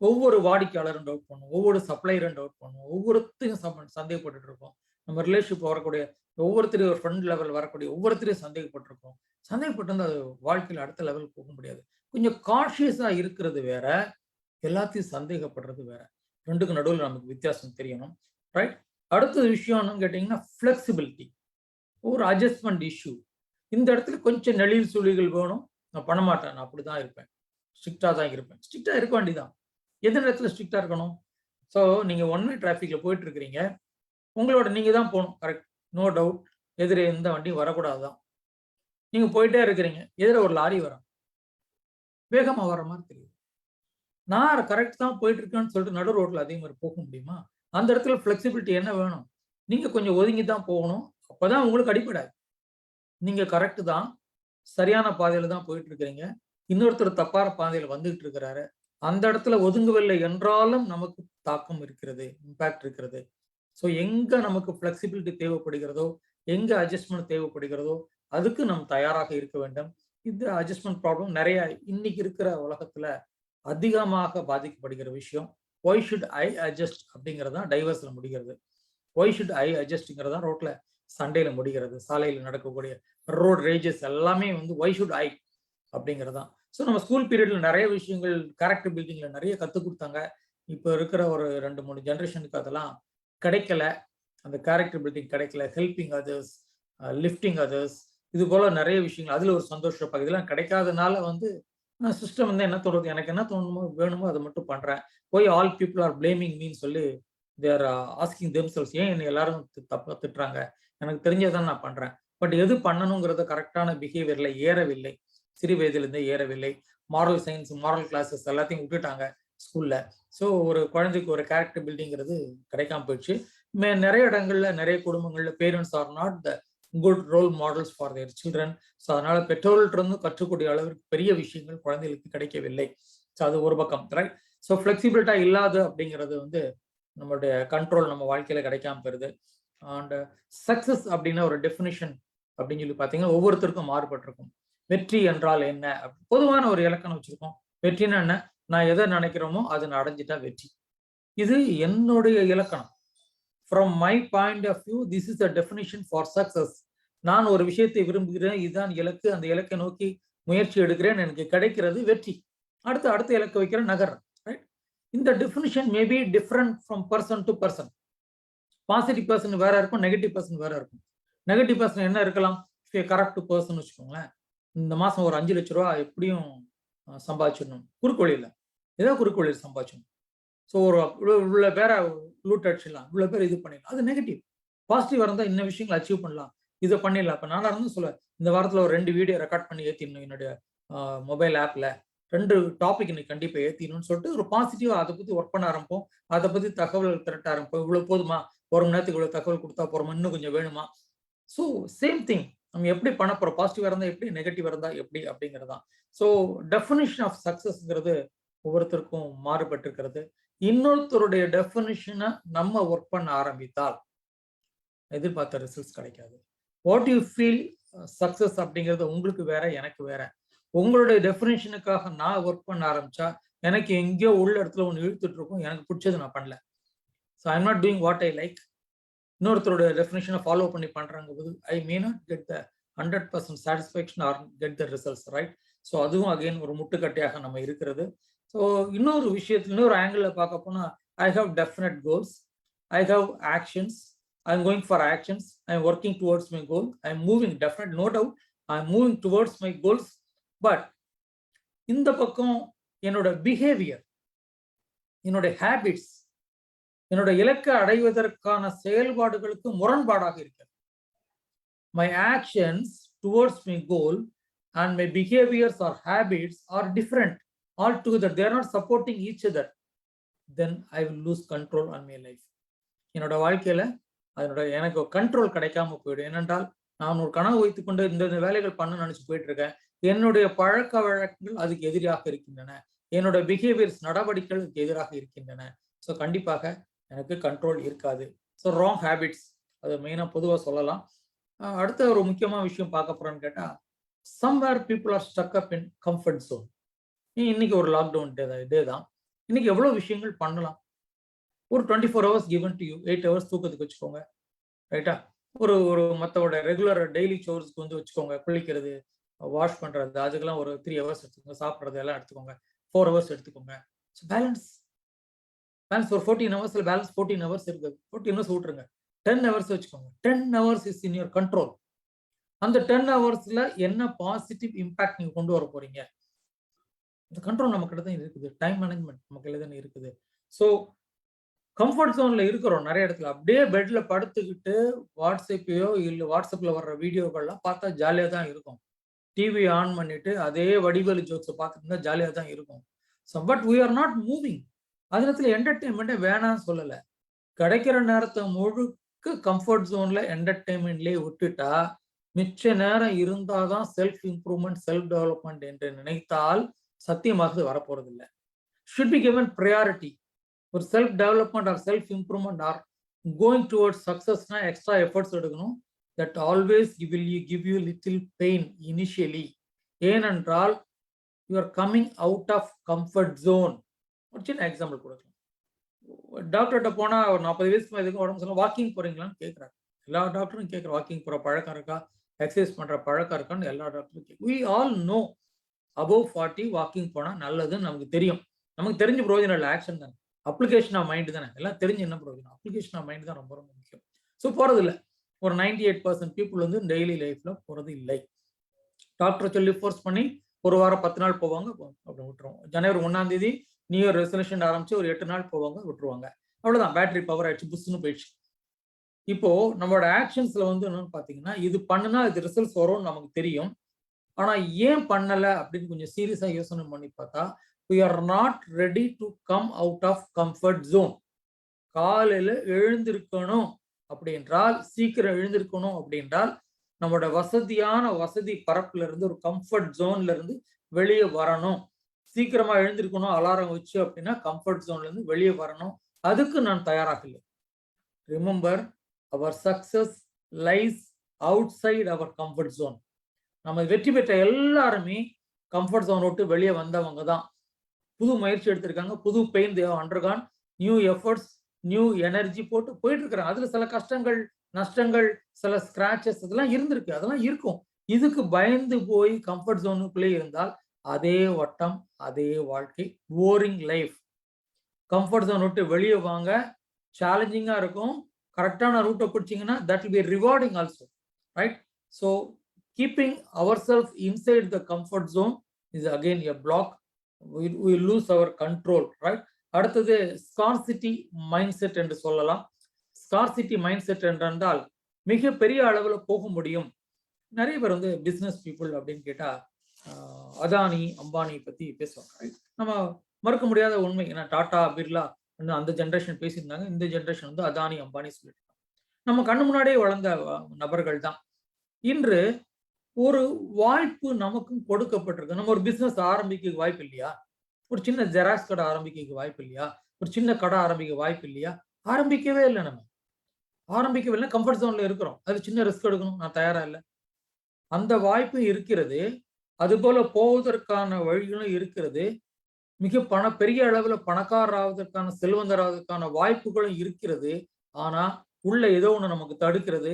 ஒவ்வொரு வாடிக்கையாளரும் டவுட் பண்ணும், ஒவ்வொரு சப்ளையரும் டவுட் பண்ணும், ஒவ்வொருத்தையும் சந்தேகப்பட்டு இருக்கோம். நம்ம ரிலேஷன்ஷிப் வரக்கூடிய ஒவ்வொருத்தரையும், ஒரு ஃப்ரெண்ட் லெவல் வரக்கூடிய ஒவ்வொருத்தரையும் சந்தேகப்பட்டிருக்கோம். சந்தேகப்பட்டு வந்து அது வாழ்க்கையில் அடுத்த லெவல் போக முடியாது. கொஞ்சம் கான்ஷியஸா இருக்கிறது வேற, எல்லாத்தையும் சந்தேகப்படுறது வேற. ரெண்டுக்கு நடுவில் நமக்கு வித்தியாசம் தெரியணும். ரைட். அடுத்த விஷயம் என்னன்னு கேட்டீங்கன்னா ஃபிளெக்சிபிலிட்டி, ஒரு அட்ஜஸ்ட்மெண்ட் இஷ்யூ. இந்த இடத்துல கொஞ்சம் நெளிவு சுழிகள் வேணும். நான் பண்ண மாட்டேன், நான் அப்படிதான் இருப்பேன். ஸ்ட்ரிக்டா தான் இருப்பேன். ஸ்ட்ரிக்டா இருக்க வேண்டியதான். எந்த நேரத்துல ஸ்ட்ரிக்டா இருக்கணும்? ஸோ நீங்க ஒன் வே டிராஃபிக்ல போயிட்டு இருக்கிறீங்க. உங்களோட நீங்க தான் போணும். கரெக்ட். No doubt. எதிரே எந்த வண்டியும் வரக்கூடாது தான். நீங்க போயிட்டே இருக்கிறீங்க. எதிர ஒரு லாரி வரும். வேகமா வர மாரி தெரியுது. நான் கரெக்ட் தான் போயிட்டு இருக்கேன்னு சொல்லிட்டு நடு ரோட்ல அதே மாரி போக முடியுமா? அந்த இடத்துல ஃப்ளெக்சிபிலிட்டி என்ன வேணும்? நீங்க கொஞ்சம் ஒதுங்கி தான் போகணும். அப்பதான் உங்களுக்கு அடிபடாது. நீங்க கரெக்ட் தான். சரியான பாதையில தான் போயிட்டு இருக்கிறீங்க. இன்னொருத்தர் தப்பான பாதையில வந்துகிட்டு இருக்கிறாரு. அந்த இடத்துல ஒதுங்கவில்லை என்றாலும் நமக்கு தாக்கம் இருக்கிறது. இம்பாக்ட் இருக்கிறது. ஸோ எங்க நமக்கு ஃப்ளெக்சிபிலிட்டி தேவைப்படுகிறதோ, எங்க அட்ஜஸ்ட்மென்ட் தேவைப்படுகிறதோ, அதுக்கு நாம் தயாராக இருக்க வேண்டும். இந்த அட்ஜஸ்ட்மென்ட் ப்ராப்ளம் நெறைய இன்னைக்கு இருக்கிற உலகத்துல அதிகமாக பாதிக்கப்படுகிற விஷயம். ஒய் ஷுட் ஐ அட்ஜஸ்ட் அப்படிங்கிறது தான் டைவர்ஸ்ல முடிகிறது. ஒய் ஷுட் ஐ அட்ஜஸ்ட்ங்கிறது தான் ரோட்ல சண்டையில முடிகிறது. சாலையில நடக்கக்கூடிய ரோட் ரேஜஸ் எல்லாமே வந்து ஒய் ஷுட் ஐ அப்படிங்கிறது தான். ஸோ நம்ம ஸ்கூல் பீரியட்ல நிறைய விஷயங்கள் கேரக்டர் பில்டிங்ல நிறைய கத்துக் கொடுத்தாங்க. இப்போ இருக்கிற ஒரு 2, 3 ஜெனரேஷனுக்கு அதெல்லாம் கிடைக்கல. அந்த கேரக்டர் பில்டிங் கிடைக்கல. ஹெல்பிங் அதர்ஸ், லிஃப்டிங் அதர்ஸ், இது போல நிறைய விஷயங்கள். அதுல ஒரு சந்தோஷம் இதெல்லாம் கிடைக்காதனால வந்து சிஸ்டம் வந்து என்ன தோணுது, எனக்கு என்ன தோணுமோ வேணுமோ அதை மட்டும் பண்றேன். போய் ஆல் பீப்புள் ஆர் பிளேமிங் மீன்னு சொல்லி தேர் ஆஸ்கிங் தெம்செல்ஸ், ஏன் என்னை எல்லாரும் தப்பா திட்டுறாங்க, எனக்கு தெரிஞ்சதான் நான் பண்றேன். பட் எது பண்ணணுங்கிறத கரெக்டான பிஹேவியர்ல ஏறவில்லை. சிறு வயதிலிருந்தே ஏறவில்லை. மாரல் சயின்ஸ், மாரல் கிளாஸஸ் எல்லாத்தையும் விட்டுட்டாங்க ஸ்கூல்ல. ஸோ ஒரு குழந்தைக்கு ஒரு கேரக்டர் பில்டிங்கிறது கிடைக்காம போயிடுச்சு. நிறைய இடங்கள்ல நிறைய குடும்பங்கள்ல parents are not the good role models for their children. So அதனால பெற்றோர்கள்ட்ட இருந்து கற்றுக்கூடிய அளவிற்கு பெரிய விஷயங்கள் குழந்தைகளுக்கு கிடைக்கவில்லை. ஸோ அது ஒரு பக்கம் ரைட். ஸோ ஃபிளெக்சிபிலிட்டா இல்லாது அப்படிங்கிறது வந்து நம்மளுடைய கண்ட்ரோல் நம்ம வாழ்க்கையில கிடைக்காம போயிருது. அண்ட் சக்சஸ் அப்படின்னா ஒரு டெஃபினிஷன் அப்படின்னு சொல்லி பார்த்தீங்கன்னா ஒவ்வொருத்தருக்கும் மாறுபட்டிருக்கும். வெற்றி என்றால் என்ன? பொதுவான ஒரு இலக்கணம் வச்சிருக்கோம். வெற்றினா என்ன? நான் எதை நினைக்கிறோமோ அதை நான் அடைஞ்சிட்டா வெற்றி. இது என்னுடைய இலக்கணம். From my point of view this is the definition for success. நான் ஒரு விஷயத்தை விரும்புகிறேன், இதுதான் இலக்கு, அந்த இலக்கை நோக்கி முயற்சி எடுக்கிறேன், எனக்கு கிடைக்கிறது வெற்றி. அடுத்த இலக்கு வைக்கிறேன், நகர்றேன். ரைட். இந்த definition may be different from person to person. Positive person வேற இருக்கும், நெகட்டிவ் பர்சன் வேற இருக்கும். நெகட்டிவ் பர்சன் என்ன இருக்கலாம்? கரெக்ட் பர்சன் வச்சுக்கோங்களேன். இந்த மாசம் ஒரு 5 லட்ச ரூபா எப்படியும் சம்பாதிச்சிடணும். குறுக்கு வழியில ஏதோ குறுக்கு வழியில் சம்பாதிச்சிடணும். ஸோ ஒரு இவ்வளோ பேரை லூட் அடிச்சிடலாம், இவ்வளோ பேர் இது பண்ணிடலாம். அது நெகட்டிவ். பாசிட்டிவ் இருந்தால் இன்னும் விஷயங்களை அச்சீவ் பண்ணலாம், இதை பண்ணிடலாம். இப்போ நானா இருந்து சொல்லுவேன், இந்த வாரத்தில் ஒரு 2 வீடியோ ரெக்கார்ட் பண்ணி ஏற்றிடணும் என்னுடைய மொபைல் ஆப்ல, 2 டாபிக் இன்னைக்கு கண்டிப்பாக ஏற்றிடணும்னு சொல்லிட்டு ஒரு பாசிட்டிவாக அதை பற்றி ஒர்க் பண்ண ஆரம்பிப்போம். அதை பற்றி தகவல் திரட்ட ஆரம்பிப்போம். இவ்வளோ போதுமா, 1 மணி நேரத்துக்கு இவ்வளோ தகவல் கொடுத்தா போறோமா, இன்னும் கொஞ்சம் வேணுமா? ஸோ சேம் திங், நம்ம எப்படி பண்ண போறோம், பாசிட்டிவா இருந்தா எப்படி, நெகட்டிவா இருந்தா எப்படி அப்படிங்கிறதான். ஸோ டெஃபினிஷன் ஆஃப் சக்சஸ்ங்கிறது ஒவ்வொருத்தருக்கும் மாறுபட்டு இருக்கிறது. இன்னொருத்தருடைய டெஃபினிஷனை நம்ம ஒர்க் பண்ண ஆரம்பித்தால் எதிர்பார்த்த ரிசல்ட்ஸ் கிடைக்காது. வாட் யூ ஃபீல் சக்சஸ் அப்படிங்கிறது உங்களுக்கு வேற, எனக்கு வேற. உங்களுடைய டெஃபினிஷனுக்காக நான் ஒர்க் பண்ண ஆரம்பிச்சா எனக்கு எங்கேயோ உள்ள இடத்துல ஒன்று இழுத்துட்டு இருக்கும், எனக்கு பிடிச்சது நான் பண்ணல. So I am not doing what I like. இன்னொருத்தரோட டெஃபினேஷனை ஃபாலோ பண்ணி பண்றாங்க போது I may not get the 100% satisfaction or get the results right. So அதுவும் அகைன் ஒரு முட்டுக்கட்டையாக நம்ம இருக்கிறது. ஸோ இன்னொரு விஷயத்துல இன்னொரு ஆங்கிள் பார்க்க போனா I have definite goals, I have actions, I am going for actions, I am working towards my goal, I am moving definite, no doubt I am moving towards my goals. But இந்த பக்கம் என்னோட behaviour, என்னோட habits, என்னோட இலக்கை அடைவதற்கான செயல்பாடுகளுக்கு முரண்பாடாக இருக்கிறது. My actions towards my goal and my behaviors or habits are different altogether. They are not supporting each other. Then I will lose control on my life. என்னோட வாழ்க்கையில அதனோட எனக்கு கண்ட்ரோல் கிடைக்காம போயிடும். ஏனென்றால் நான் ஒரு கனவு வைத்துக் கொண்டு இந்த வேலைகள் பண்ண நினைச்சு போயிட்டு இருக்கேன். என்னுடைய பழக்க வழக்கங்கள் அதுக்கு எதிராக இருக்கின்றன. என்னோட பிஹேவியர்ஸ் நடவடிக்கைகளுக்கு எதிராக இருக்கின்றன. ஸோ கண்டிப்பாக எனக்கு கண்ட்ரோல் இருக்காது. ஸோ ராங் ஹேபிட்ஸ், அது மெயினாக பொதுவாக சொல்லலாம். அடுத்த ஒரு முக்கியமான விஷயம் பார்க்க போறோன்னு கேட்டால், somewhere people are stuck up in comfort zone. இன்னைக்கு ஒரு லாக்டவுன் டே தான். இன்னைக்கு எவ்வளோ விஷயங்கள் பண்ணலாம். ஒரு 24 hours given to you, 8 hours தூக்கத்துக்கு வச்சுக்கோங்க, ரைட்டா? ஒரு ஒரு மற்றவோட ரெகுலர் டெய்லி சோர்ஸ்க்கு வந்து வச்சுக்கோங்க. குளிக்கிறது, வாஷ் பண்றது, அதுக்கெல்லாம் ஒரு 3 hours எடுத்துக்கோங்க. சாப்பிட்றது எல்லாம் எடுத்துக்கோங்க, 4 hours எடுத்துக்கோங்க. ஸோ பேலன்ஸ் ஒரு 14 hours பேலன்ஸ் 14 hours இருக்குது. 14 hours விட்டுருங்க, 10 hours வச்சுக்கோங்க. 10 hours is in your control. அந்த 10 hours என்ன பாசிட்டிவ் இம்பாக்ட் நீங்க கொண்டு வர போறீங்க? இந்த கண்ட்ரோல் நம்ம கிட்ட தான் இருக்குது. டைம் மேனேஜ்மெண்ட் நம்ம கையில தானே இருக்குது. ஸோ கம்ஃபர்ட் ஜோன்ல இருக்கிறோம் நிறைய இடத்துல. அப்படியே பெட்ல படுத்துக்கிட்டு வாட்ஸ்அப்பையோ இல்ல வாட்ஸ்அப்ல வர்ற வீடியோக்கள்லாம் பார்த்தா ஜாலியா தான் இருக்கும். டிவி ஆன் பண்ணிட்டு அதே வடிவேலு ஜோக்ஸ பார்த்துட்டு இருந்தா ஜாலியா தான் இருக்கும். So but we are not moving. அது நேரத்துல என்டர்டெயின்மெண்ட்டே வேணான்னு சொல்லல. கிடைக்கிற நேரத்த முழுக்க கம்ஃபர்ட் ஜோன்ல என்டர்டெயின்மெண்ட்லயே விட்டுட்டா, மிச்ச நேரம் இருந்தா தான் செல்ஃப் இம்ப்ரூவ்மென்ட், செல்ஃப் டெவலப்மென்ட் என்று நினைத்தால் சத்தியமாக அது வரப்போறதில்ல. Should be given priority. ஒரு self development or self improvement or going towards சக்சஸ்னா எக்ஸ்ட்ரா எஃபர்ட்ஸ் எடுக்கணும். That always give you little pain initially. ஏனென்றால் you are coming out of comfort zone. ஒரு சின்ன எக்ஸாம்பிள் கொடுக்கலாம். டாக்டர்கிட்ட போனா ஒரு 40 வயசுக்கு எதுக்கும் உடம்பு சொல்ல வாக்கிங் போறீங்களான்னு கேட்குறாரு. எல்லா டாக்டரும் கேட்குற வாக்கிங் போற பழக்கம் இருக்கா, எக்ஸசைஸ் பண்ற பழக்கம் இருக்கான்னு எல்லா டாக்டரும் கேட்கும். We all know above 40 walking போனா நல்லதுன்னு நமக்கு தெரியும். நமக்கு தெரிஞ்ச பிரயோஜனம் இல்லை, ஆக்ஷன் தானே, அப்ளிகேஷன் ஆஃப் மைண்ட் தானே. எல்லாம் தெரிஞ்சு என்ன பிரயோஜனம்? அப்ளிகேஷன் ஆஃப் மைண்ட் தான் ரொம்ப ரொம்ப முக்கியம். ஸோ போறது இல்லை. ஒரு 98% பீப்புள் வந்து டெய்லி லைஃப்ல போறது இல்லை. டாக்டர் சொல்லி ஃபோர்ஸ் பண்ணி ஒரு வாரம் 10 நாள் போவாங்க, அப்படி விட்டுருவோம். ஜனவரி 1ஆம் தேதி நியூ இயர் ரெசல்யூஷன் ஆரம்பிச்சு ஒரு 8 நாள் போவாங்க, விட்டுருவாங்க. அவ்வளவுதான், பேட்டரி பவர் ஆயிடுச்சு, புஷ்னு போயிடுச்சு. இப்போ நம்மளோட ஆக்ஷன்ஸ்ல வந்து என்னன்னு பாத்தீங்கன்னா, இது பண்ணுனா இது ரிசல்ட்ஸ் வரும்னு நமக்கு தெரியும். ஆனா ஏன் பண்ணல அப்படின்னு கொஞ்சம் சீரியஸா யோசனை பண்ணி பார்த்தா, we are not ready to come out of comfort zone. காலையில எழுந்திருக்கணும் அப்படின்றால், சீக்கிரம் எழுந்திருக்கணும் அப்படின்றால், நம்மளோட வசதி பரப்புல இருந்து ஒரு கம்ஃபர்ட் ஜோன்ல இருந்து வெளியே வரணும். சீக்கிரமா எழுந்திருக்கணும் அலாரம் வச்சு அப்படின்னா கம்ஃபர்ட் ஜோன்ல இருந்து வெளியே வரணும். அதுக்கு நான் தயாராக இல்லை. Remember, our success lies outside our comfort zone. நம்ம வெற்றி பெற்ற எல்லாருமே கம்ஃபர்ட் ஜோன் விட்டு வெளியே வந்தவங்க தான். புது முயற்சி எடுத்திருக்காங்க, புது pain they have undergone, new efforts, new energy போட்டு போயிட்டு இருக்கிறாங்க. அதுல சில கஷ்டங்கள், நஷ்டங்கள், சில ஸ்கிராச்சஸ் இதெல்லாம் இருந்திருக்கு, அதெல்லாம் இருக்கும். இதுக்கு பயந்து போய் கம்ஃபர்ட் ஜோனுக்குள்ளே இருந்தால் அதே வட்டம், அதே வாழ்க்கை, போரிங் லைஃப். கம்ஃபர்ட் ஜோன் விட்டு வெளியே வாங்க, சேலஞ்சிங்கா இருக்கும். கரெக்டான ரூட்டை பிடிச்சிங்கன்னா that will be rewarding also, right? So keeping our self inside the comfort zone is again a block. we lose our control, right? அடுத்தது ஸ்கார்சிட்டி மைண்ட் செட் என்று சொல்லலாம். ஸ்கார்சிட்டி மைண்ட் செட் என்றால் மிக பெரிய அளவுல போக முடியும். நிறைய பேர் வந்து பிசினஸ் பீப்புள் அப்படின்னு கேட்டா அதானி அம்பானி பத்தி பேசுவாங்க. நம்ம மறுக்க முடியாத உண்மை. ஏன்னா டாடா பிர்லா அந்த ஜென்ரேஷன் பேசியிருந்தாங்க, இந்த ஜென்ரேஷன் வந்து அதானி அம்பானி சொல்லிட்டு நம்ம கண்ணு முன்னாடியே வளர்ந்த நபர்கள் தான். இன்று ஒரு வாய்ப்பு நமக்கும் கொடுக்கப்பட்டிருக்கு. நம்ம ஒரு பிசினஸ் ஆரம்பிக்க வாய்ப்பு இல்லையா? ஒரு சின்ன ஜெராக்ஸ் கடை ஆரம்பிக்க வாய்ப்பு இல்லையா? ஒரு சின்ன கடை ஆரம்பிக்க வாய்ப்பு இல்லையா? ஆரம்பிக்கவே இல்லை. நம்ம ஆரம்பிக்கவே இல்லை, கம்ஃபர்ட் ஜோன்ல இருக்கிறோம். அது சின்ன ரிஸ்க் எடுக்கணும், நான் தயாரா இல்லை. அந்த வாய்ப்பு இருக்கிறது. அது போல போவதற்கான வழிகளும் இருக்கிறது. மிக பெரிய அளவுல பணக்காரராவதற்கான, செல்வந்தராவதற்கான வாய்ப்புகளும் இருக்கிறது. ஆனா உள்ள ஏதோ ஒண்ணு நமக்கு தடுக்கிறது,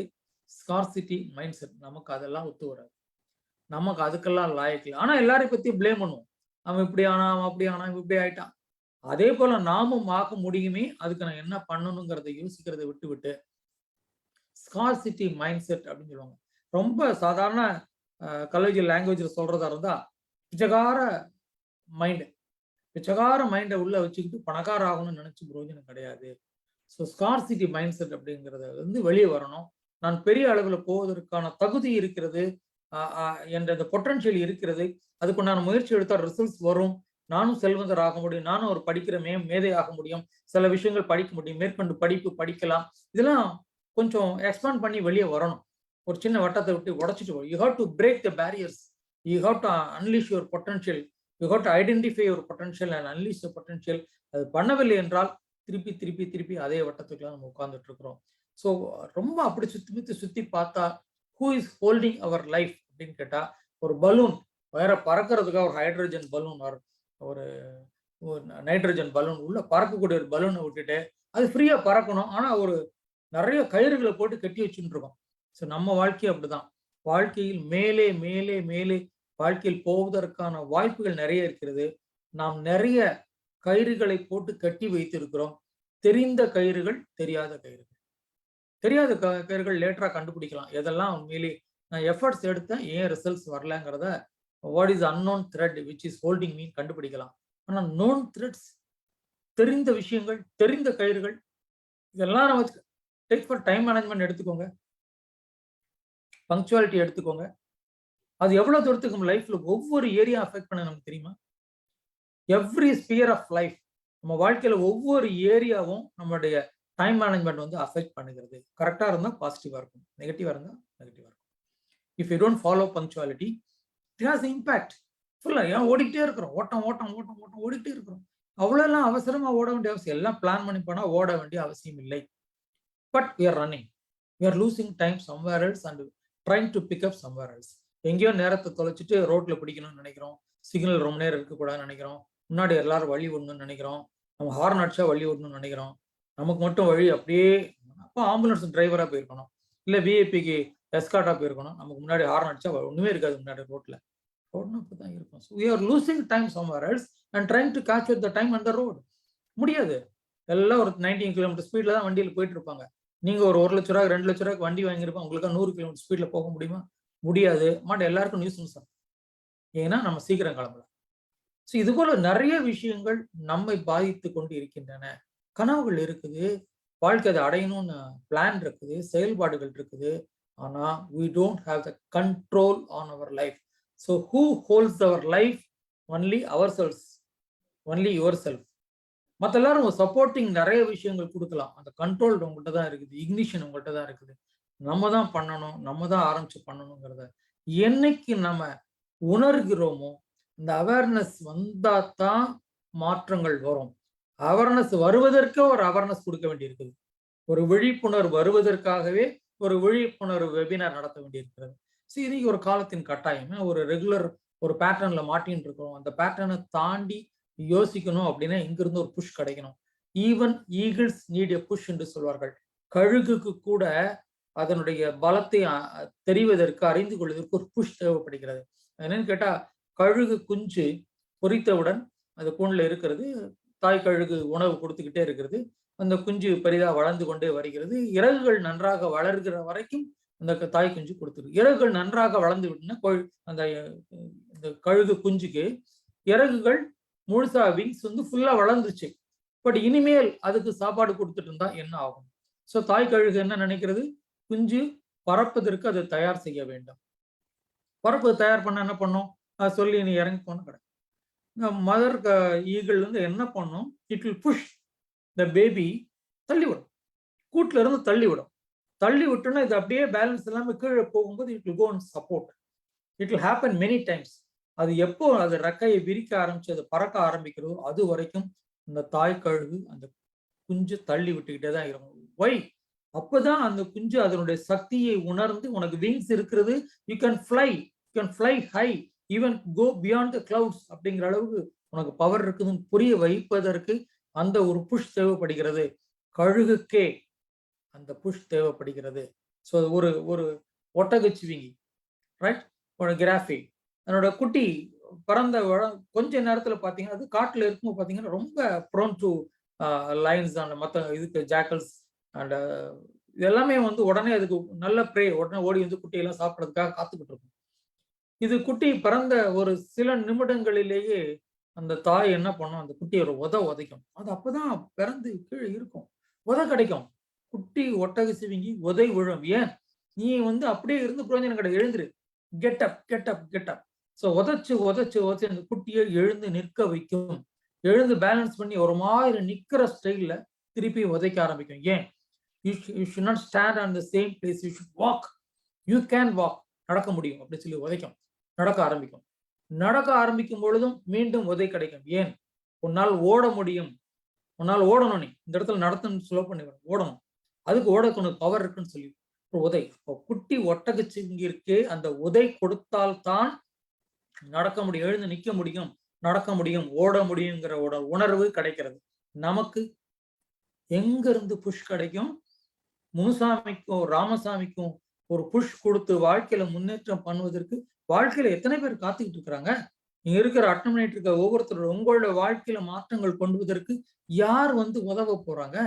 ஸ்கார்சிட்டி மைண்ட் செட். நமக்கு அதெல்லாம் ஒத்து வராது, நமக்கு அதுக்கெல்லாம் லாயக்கில்லை. ஆனா எல்லாரையும் பத்தி பிளேம் பண்ணுவோம். அவன் இப்படி ஆனா, அவன் அப்படி ஆனா, இவன் இப்படி ஆயிட்டான். அதே போல நாமும் ஆக முடியுமே, அதுக்கு நான் என்ன பண்ணணுங்கிறத யோசிக்கிறதை விட்டு ஸ்கார்சிட்டி மைண்ட் செட் அப்படின்னு சொல்லுவாங்க. ரொம்ப சாதாரண காலேஜ் லாங்குவேஜ்ல சொல்றதா இருந்தா பிச்சைக்கார மைண்டு. பிச்சைக்கார மைண்டை உள்ள வச்சுக்கிட்டு பணக்கார ஆகணும்னு நினைச்சு பிரயோஜனம் கிடையாது. ஸோ ஸ்கார்சிட்டி மைண்ட் செட் அப்படிங்கிறத வந்து வெளியே வரணும். நான் பெரிய அளவுல போவதற்கான தகுதி இருக்கிறது என்ற இந்த பொட்டன்ஷியல் இருக்கிறது. அதுக்குண்டான முயற்சி எடுத்தால் ரிசல்ட்ஸ் வரும். நானும் செல்வந்தர் ஆக முடியும், நானும் ஒரு படிக்கிற மேதை ஆக முடியும், சில விஷயங்கள் படிக்க முடியும், மேற்கொண்டு படிப்பு படிக்கலாம். இதெல்லாம் கொஞ்சம் எக்ஸ்பேண்ட் பண்ணி வெளியே வரணும். ஒரு சின்ன வட்டத்தை விட்டு உடைச்சிட்டு வரும். You have to break the barriers. You have to unleash your potential. You have to identify your potential and unleash your potential. அது பண்ணவில்லை என்றால் திருப்பி அதே வட்டத்துக்குலாம் நம்ம உட்கார்ந்துட்டு இருக்கிறோம். ஸோ ரொம்ப அப்படி சுத்தி பார்த்தா who is holding our life அப்படின்னு கேட்டா, ஒரு பலூன் வேற பறக்கிறதுக்காக ஒரு ஹைட்ரஜன் பலூன் ஒரு நைட்ரஜன் பலூன் உள்ள பறக்கக்கூடிய ஒரு பலூனை விட்டுட்டு அது ஃப்ரீயா பறக்கணும். ஆனா ஒரு நிறைய கயிறுகளை போட்டு கட்டி வச்சுட்டு இருக்கோம். ஸோ நம்ம வாழ்க்கை அப்படிதான். வாழ்க்கையில் மேலே மேலே மேலே வாழ்க்கையில் போவதற்கான வாய்ப்புகள் நிறைய இருக்கிறது. நாம் நிறைய கயிறுகளை போட்டு கட்டி வைத்திருக்கிறோம். தெரிந்த கயிறுகள், தெரியாத கயிறுகள். தெரியாத கயிறுகள் லேட்டரா கண்டுபிடிக்கலாம். எதெல்லாம் உண்மையிலே நான் எஃபர்ட்ஸ் எடுத்தேன், ஏன் ரிசல்ட்ஸ் வரலங்கிறத what is unknown thread which is holding me கண்டுபிடிக்கலாம். ஆனா நோன் த்ரெட்ஸ், தெரிந்த விஷயங்கள், தெரிந்த கயிறுகள், இதெல்லாம் நம்ம டேக் ஃபார் டைம் மேனேஜ்மெண்ட் எடுத்துக்கோங்க, பங்க்சுவாலிட்டி எடுத்துக்கோங்க. அது எவ்வளவு தூரத்துக்கு லைஃப்ல ஒவ்வொரு ஏரியா அஃபெக்ட் பண்ண நமக்கு தெரியுமா? எவ்ரி ஸ்பியர் ஆஃப் லைஃப், நம்ம வாழ்க்கையில ஒவ்வொரு ஏரியாவும் நம்மளுடைய டைம் மேனேஜ்மெண்ட் வந்து அஃபெக்ட் பண்ணுகிறது. கரெக்டா இருந்தா பாசிட்டிவா இருக்கும், நெகட்டிவா இருந்தா நெகட்டிவா இருக்கும். If you don't follow punctuality, it has impact. ஃபுல்லா ஏன் ஓடிக்கிட்டே இருக்கிறோம், ஓட்டம் ஓட்டம் ஓட்டம் ஓட்டம் ஓடிக்கிட்டே இருக்கிறோம். அவ்வளோலாம் அவசரமா ஓட வேண்டிய அவசியம், எல்லாம் பிளான் பண்ணி போனா ஓட வேண்டிய அவசியம் இல்லை. But we are running, we are losing time somewhere else and trying to pick up somewhere else. எங்கேயோ நேரத்தை தொலைச்சிட்டு ரோட்ல பிடிக்கணும்னு நினைக்கிறோம், சிக்னல் ரொம்ப நேரம் இருக்கக்கூடாதுன்னு நினைக்கிறோம், முன்னாடி எல்லாரும் வழி விடணும்னு நினைக்கிறோம், நம்ம ஹார்ன் அடிச்சா வழி விடணும்னு நினைக்கிறோம், நமக்கு மட்டும் வழி அப்படியே. அப்போ ஆம்புலன்ஸ் டிரைவரா போயிருக்கணும், இல்ல விஐபிக்கு எஸ்கார்ட்டா போயிருக்கணும், நமக்கு முன்னாடி ஹார்ன் அடிச்சா ஒண்ணுமே இருக்காது முன்னாடி ரோட்ல, தான் இருக்கும். So we are losing time somewhere else and trying to catch with the time on the road. முடியாது. எல்லாம் ஒரு 19 கிலோமீட்டர் ஸ்பீட்ல தான் வண்டியில் போயிட்டு இருப்பாங்க. நீங்க ஒரு 1 லட்ச ரூபாய் 2 லட்ச ரூபாய்க்கு வண்டி வாங்கியிருப்பாங்க, உங்களுக்கு 100 கிலோமீட்டர் ஸ்பீட்ல போக முடியுமா? முடியாது. எல்லாருக்கும் நியூஸ் தான், ஏன்னா நம்ம சீக்கிரம் கிளம்பலாம். ஸோ இது போல நிறைய விஷயங்கள் நம்மை பாதித்து கொண்டு இருக்கின்றன. கனவுகள் இருக்குது, வாழ்க்கை அதை அடையணும்னு பிளான் இருக்குது, செயல்பாடுகள் இருக்குது. ஆனா we don't have the control on our life. So who holds our life? Only ourselves, only yourself. மற்ற எல்லாரும் சப்போர்ட்டிங் நிறைய விஷயங்கள் கொடுக்கலாம், அந்த கண்ட்ரோல் உங்கள்கிட்ட தான் இருக்குது, இக்னிஷன் உங்கள்கிட்ட தான் இருக்குது. நம்ம தான் பண்ணணும், நம்ம தான் ஆரம்பிச்சு பண்ணணுங்கிறத என்னைக்கு நம்ம உணர்கிறோமோ, இந்த அவேர்னஸ் வந்தா தான் மாற்றங்கள் வரும். அவேர்னஸ் வருவதற்கு ஒரு அவேர்னஸ் கொடுக்க வேண்டியிருக்குது. ஒரு விழிப்புணர்வு வருவதற்காகவே ஒரு விழிப்புணர்வு வெபினார் நடத்த வேண்டியிருக்கிறது. சரி, இன்னைக்கு ஒரு காலத்தின் கட்டாயம், ஒரு ரெகுலர் ஒரு பேட்டர்ன்ல மாட்டின்னு இருக்கிறோம். அந்த பேட்டர்னை தாண்டி யோசிக்கணும் அப்படின்னா இங்கிருந்து ஒரு புஷ் கிடைக்கணும். Even eagles need a push என்று சொல்வார்கள். கழுகுக்கு கூட அதனுடைய பலத்தை தெரிவதற்கு, அறிந்து கொள்வதற்கு ஒரு புஷ் தேவைப்படுகிறது. என்னன்னு கேட்டா, கழுகு குஞ்சு பொரித்தவுடன் அது கூண்டுல இருக்கிறது, தாய் கழுகு உணவு கொடுத்துக்கிட்டே இருக்கிறது, அந்த குஞ்சு பெரிதா வளர்ந்து கொண்டே வருகிறது. இறகுகள் நன்றாக வளர்கிற வரைக்கும் அந்த தாய் குஞ்சு கொடுத்துரு. இறகுகள் நன்றாக வளர்ந்து விட்டுனா அந்த கழுகு குஞ்சுக்கு இறகுகள் முழுசா, விங்ஸ் வந்து ஃபுல்லா வளர்ந்துச்சு. பட் இனிமேல் அதுக்கு சாப்பாடு கொடுத்துட்டு இருந்தா என்ன ஆகும்? ஸோ தாய் கழுகு என்ன நினைக்கிறது, குஞ்சு பறப்பதற்கு அதை தயார் செய்ய வேண்டும். பறப்பு தயார் பண்ண என்ன பண்ணும், சொல்லி நீ இறங்கி போன கிடையாது. மதர் ஈகிள் வந்து என்ன பண்ணும், it will push the baby, தள்ளிவிடும், கூட்டுல இருந்து தள்ளிவிடும். தள்ளி விட்டோன்னா இது அப்படியே பேலன்ஸ் இல்லாமல் கீழே போகும்போது it will go and support. It will happen many times. அது எப்போ அது ரெக்கையை விரிக்க ஆரம்பிச்சு அது பறக்க ஆரம்பிக்கிறதோ அது வரைக்கும் அந்த தாய் கழுகு அந்த குஞ்சு தள்ளி விட்டுக்கிட்டே தான் இருக்கும். ஒய்? அப்பதான் அந்த குஞ்சு அதனுடைய சக்தியை உணர்ந்து, உனக்கு விங்ஸ் இருக்கிறது, you can fly high, even go beyond the clouds அப்படிங்கிற அளவுக்கு உனக்கு பவர் இருக்குதுன்னு புரிய வைப்பதற்கு அந்த ஒரு புஷ் தேவைப்படுகிறது. கழுகுக்கே அந்த புஷ் தேவைப்படுகிறது. ஸோ ஒரு ஒட்டகச்சிவிங்கி, ரைட், ஒரு கிராஃபி, அதனோட குட்டி பிறந்த கொஞ்ச நேரத்துல பாத்தீங்கன்னா அது காட்டுல இருக்கும்போது பாத்தீங்கன்னா ரொம்ப ப்ரோன் டு லைன்ஸ் அண்ட் மற்ற இதுக்கு ஜாக்கல்ஸ் அண்ட் இது எல்லாமே வந்து உடனே அதுக்கு நல்ல ப்ரே, உடனே ஓடி வந்து குட்டியெல்லாம் சாப்பிட்றதுக்காக காத்துக்கிட்டு இருக்கும். இது குட்டி பிறந்த ஒரு சில நிமிடங்களிலேயே அந்த தாய் என்ன பண்ணும், அந்த குட்டியை ஒரு உதைக்கும். அது அப்பதான் பிறந்து கீழே இருக்கும், கிடைக்கும். குட்டி ஒட்டக சிவிங்கி உதை விழும். ஏன்? நீ வந்து அப்படியே இருந்து பிரயோஜனம் கிடையாது, எழுந்துரு, get up get up get up. So உதைச்சு அந்த குட்டியை எழுந்து நிற்க வைக்கும். எழுந்து பேலன்ஸ் பண்ணி ஒரு மாதிரி நிக்கிற ஸ்டைல்ல திருப்பி உதைக்க ஆரம்பிக்கும். ஏன்? You should not stand on the same place, you should walk, you can walk, நடக்க முடியும் அப்படின்னு சொல்லி உதைக்கும். நடக்க ஆரம்பிக்கும் பொழுதும் மீண்டும் உதை கிடைக்கும். ஏன்? உன்னால் ஓட முடியும், உன்னால் ஓடணும், நீ இந்த இடத்துல நடத்தணும், ஸ்லோ பண்ணி ஓடணும், அதுக்கு ஓடக்கு பவர் இருக்குன்னு சொல்லி உதை. குட்டி ஒட்டகச்சிவிங்கிற்கு அந்த உதை கொடுத்தால்தான் நடக்க முடியும், எழுந்து நிற்க முடியும், நடக்க முடியும், ஓட முடியுங்கிற உணர்வு கிடைக்கிறது. நமக்கு எங்க இருந்து புஷ் கிடைக்கும்? முனுசாமிக்கும் ராமசாமிக்கும் ஒரு புஷ் கொடுத்து வாழ்க்கையில முன்னேற்றம் பண்ணுவதற்கு வாழ்க்கையில எத்தனை பேர் காத்துக்கிட்டு இருக்கிறாங்க? நீங்க இருக்கிற அட்டன் பண்ணிட்டு இருக்க ஒவ்வொருத்தரும் உங்களோட வாழ்க்கையில மாற்றங்கள் கொண்டுவதற்கு யார் வந்து உதவ போறாங்க?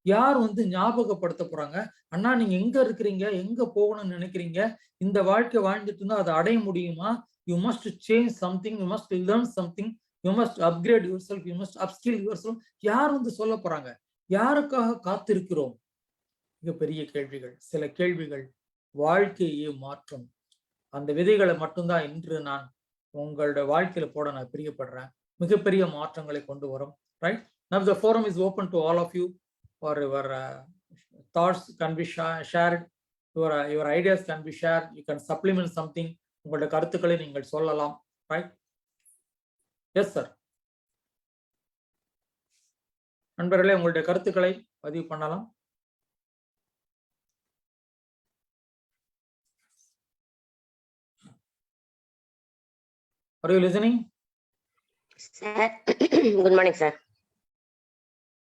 யார் வந்து ஞாபகப்படுத்த போறாங்க? அண்ணா நீங்க எங்க இருக்கிறீங்க, எங்க போகணும்னு நினைக்கிறீங்க, இந்த வாழ்க்கை வாழ்ந்துட்டு இருந்தா அதை அடைய முடியுமா, you must change something, you must learn something, you must upgrade yourself, you must upskill yourself. யார் வந்து சொல்ல போறாங்க? யாருக்காக காத்திருக்கிறோம்? மிகப்பெரிய கேள்விகள். சில கேள்விகள் வாழ்க்கையை மாற்றும். அந்த விதைகளை மட்டும்தான் இன்று நான் உங்களோட வாழ்க்கையில போட நான் பிரியப்படுறேன். மிகப்பெரிய மாற்றங்களை கொண்டு வரும். Right? Now the forum is open to all of you for your thoughts can be shared, your ideas can be shared, you can supplement something. உங்களுடைய கருத்துக்களை நீங்கள் சொல்லலாம். Right? Yes sir. நண்பர்களே, உங்களுடைய கருத்துக்களை பதிவு பண்ணலாம். Are you listening? Sir, good morning, sir.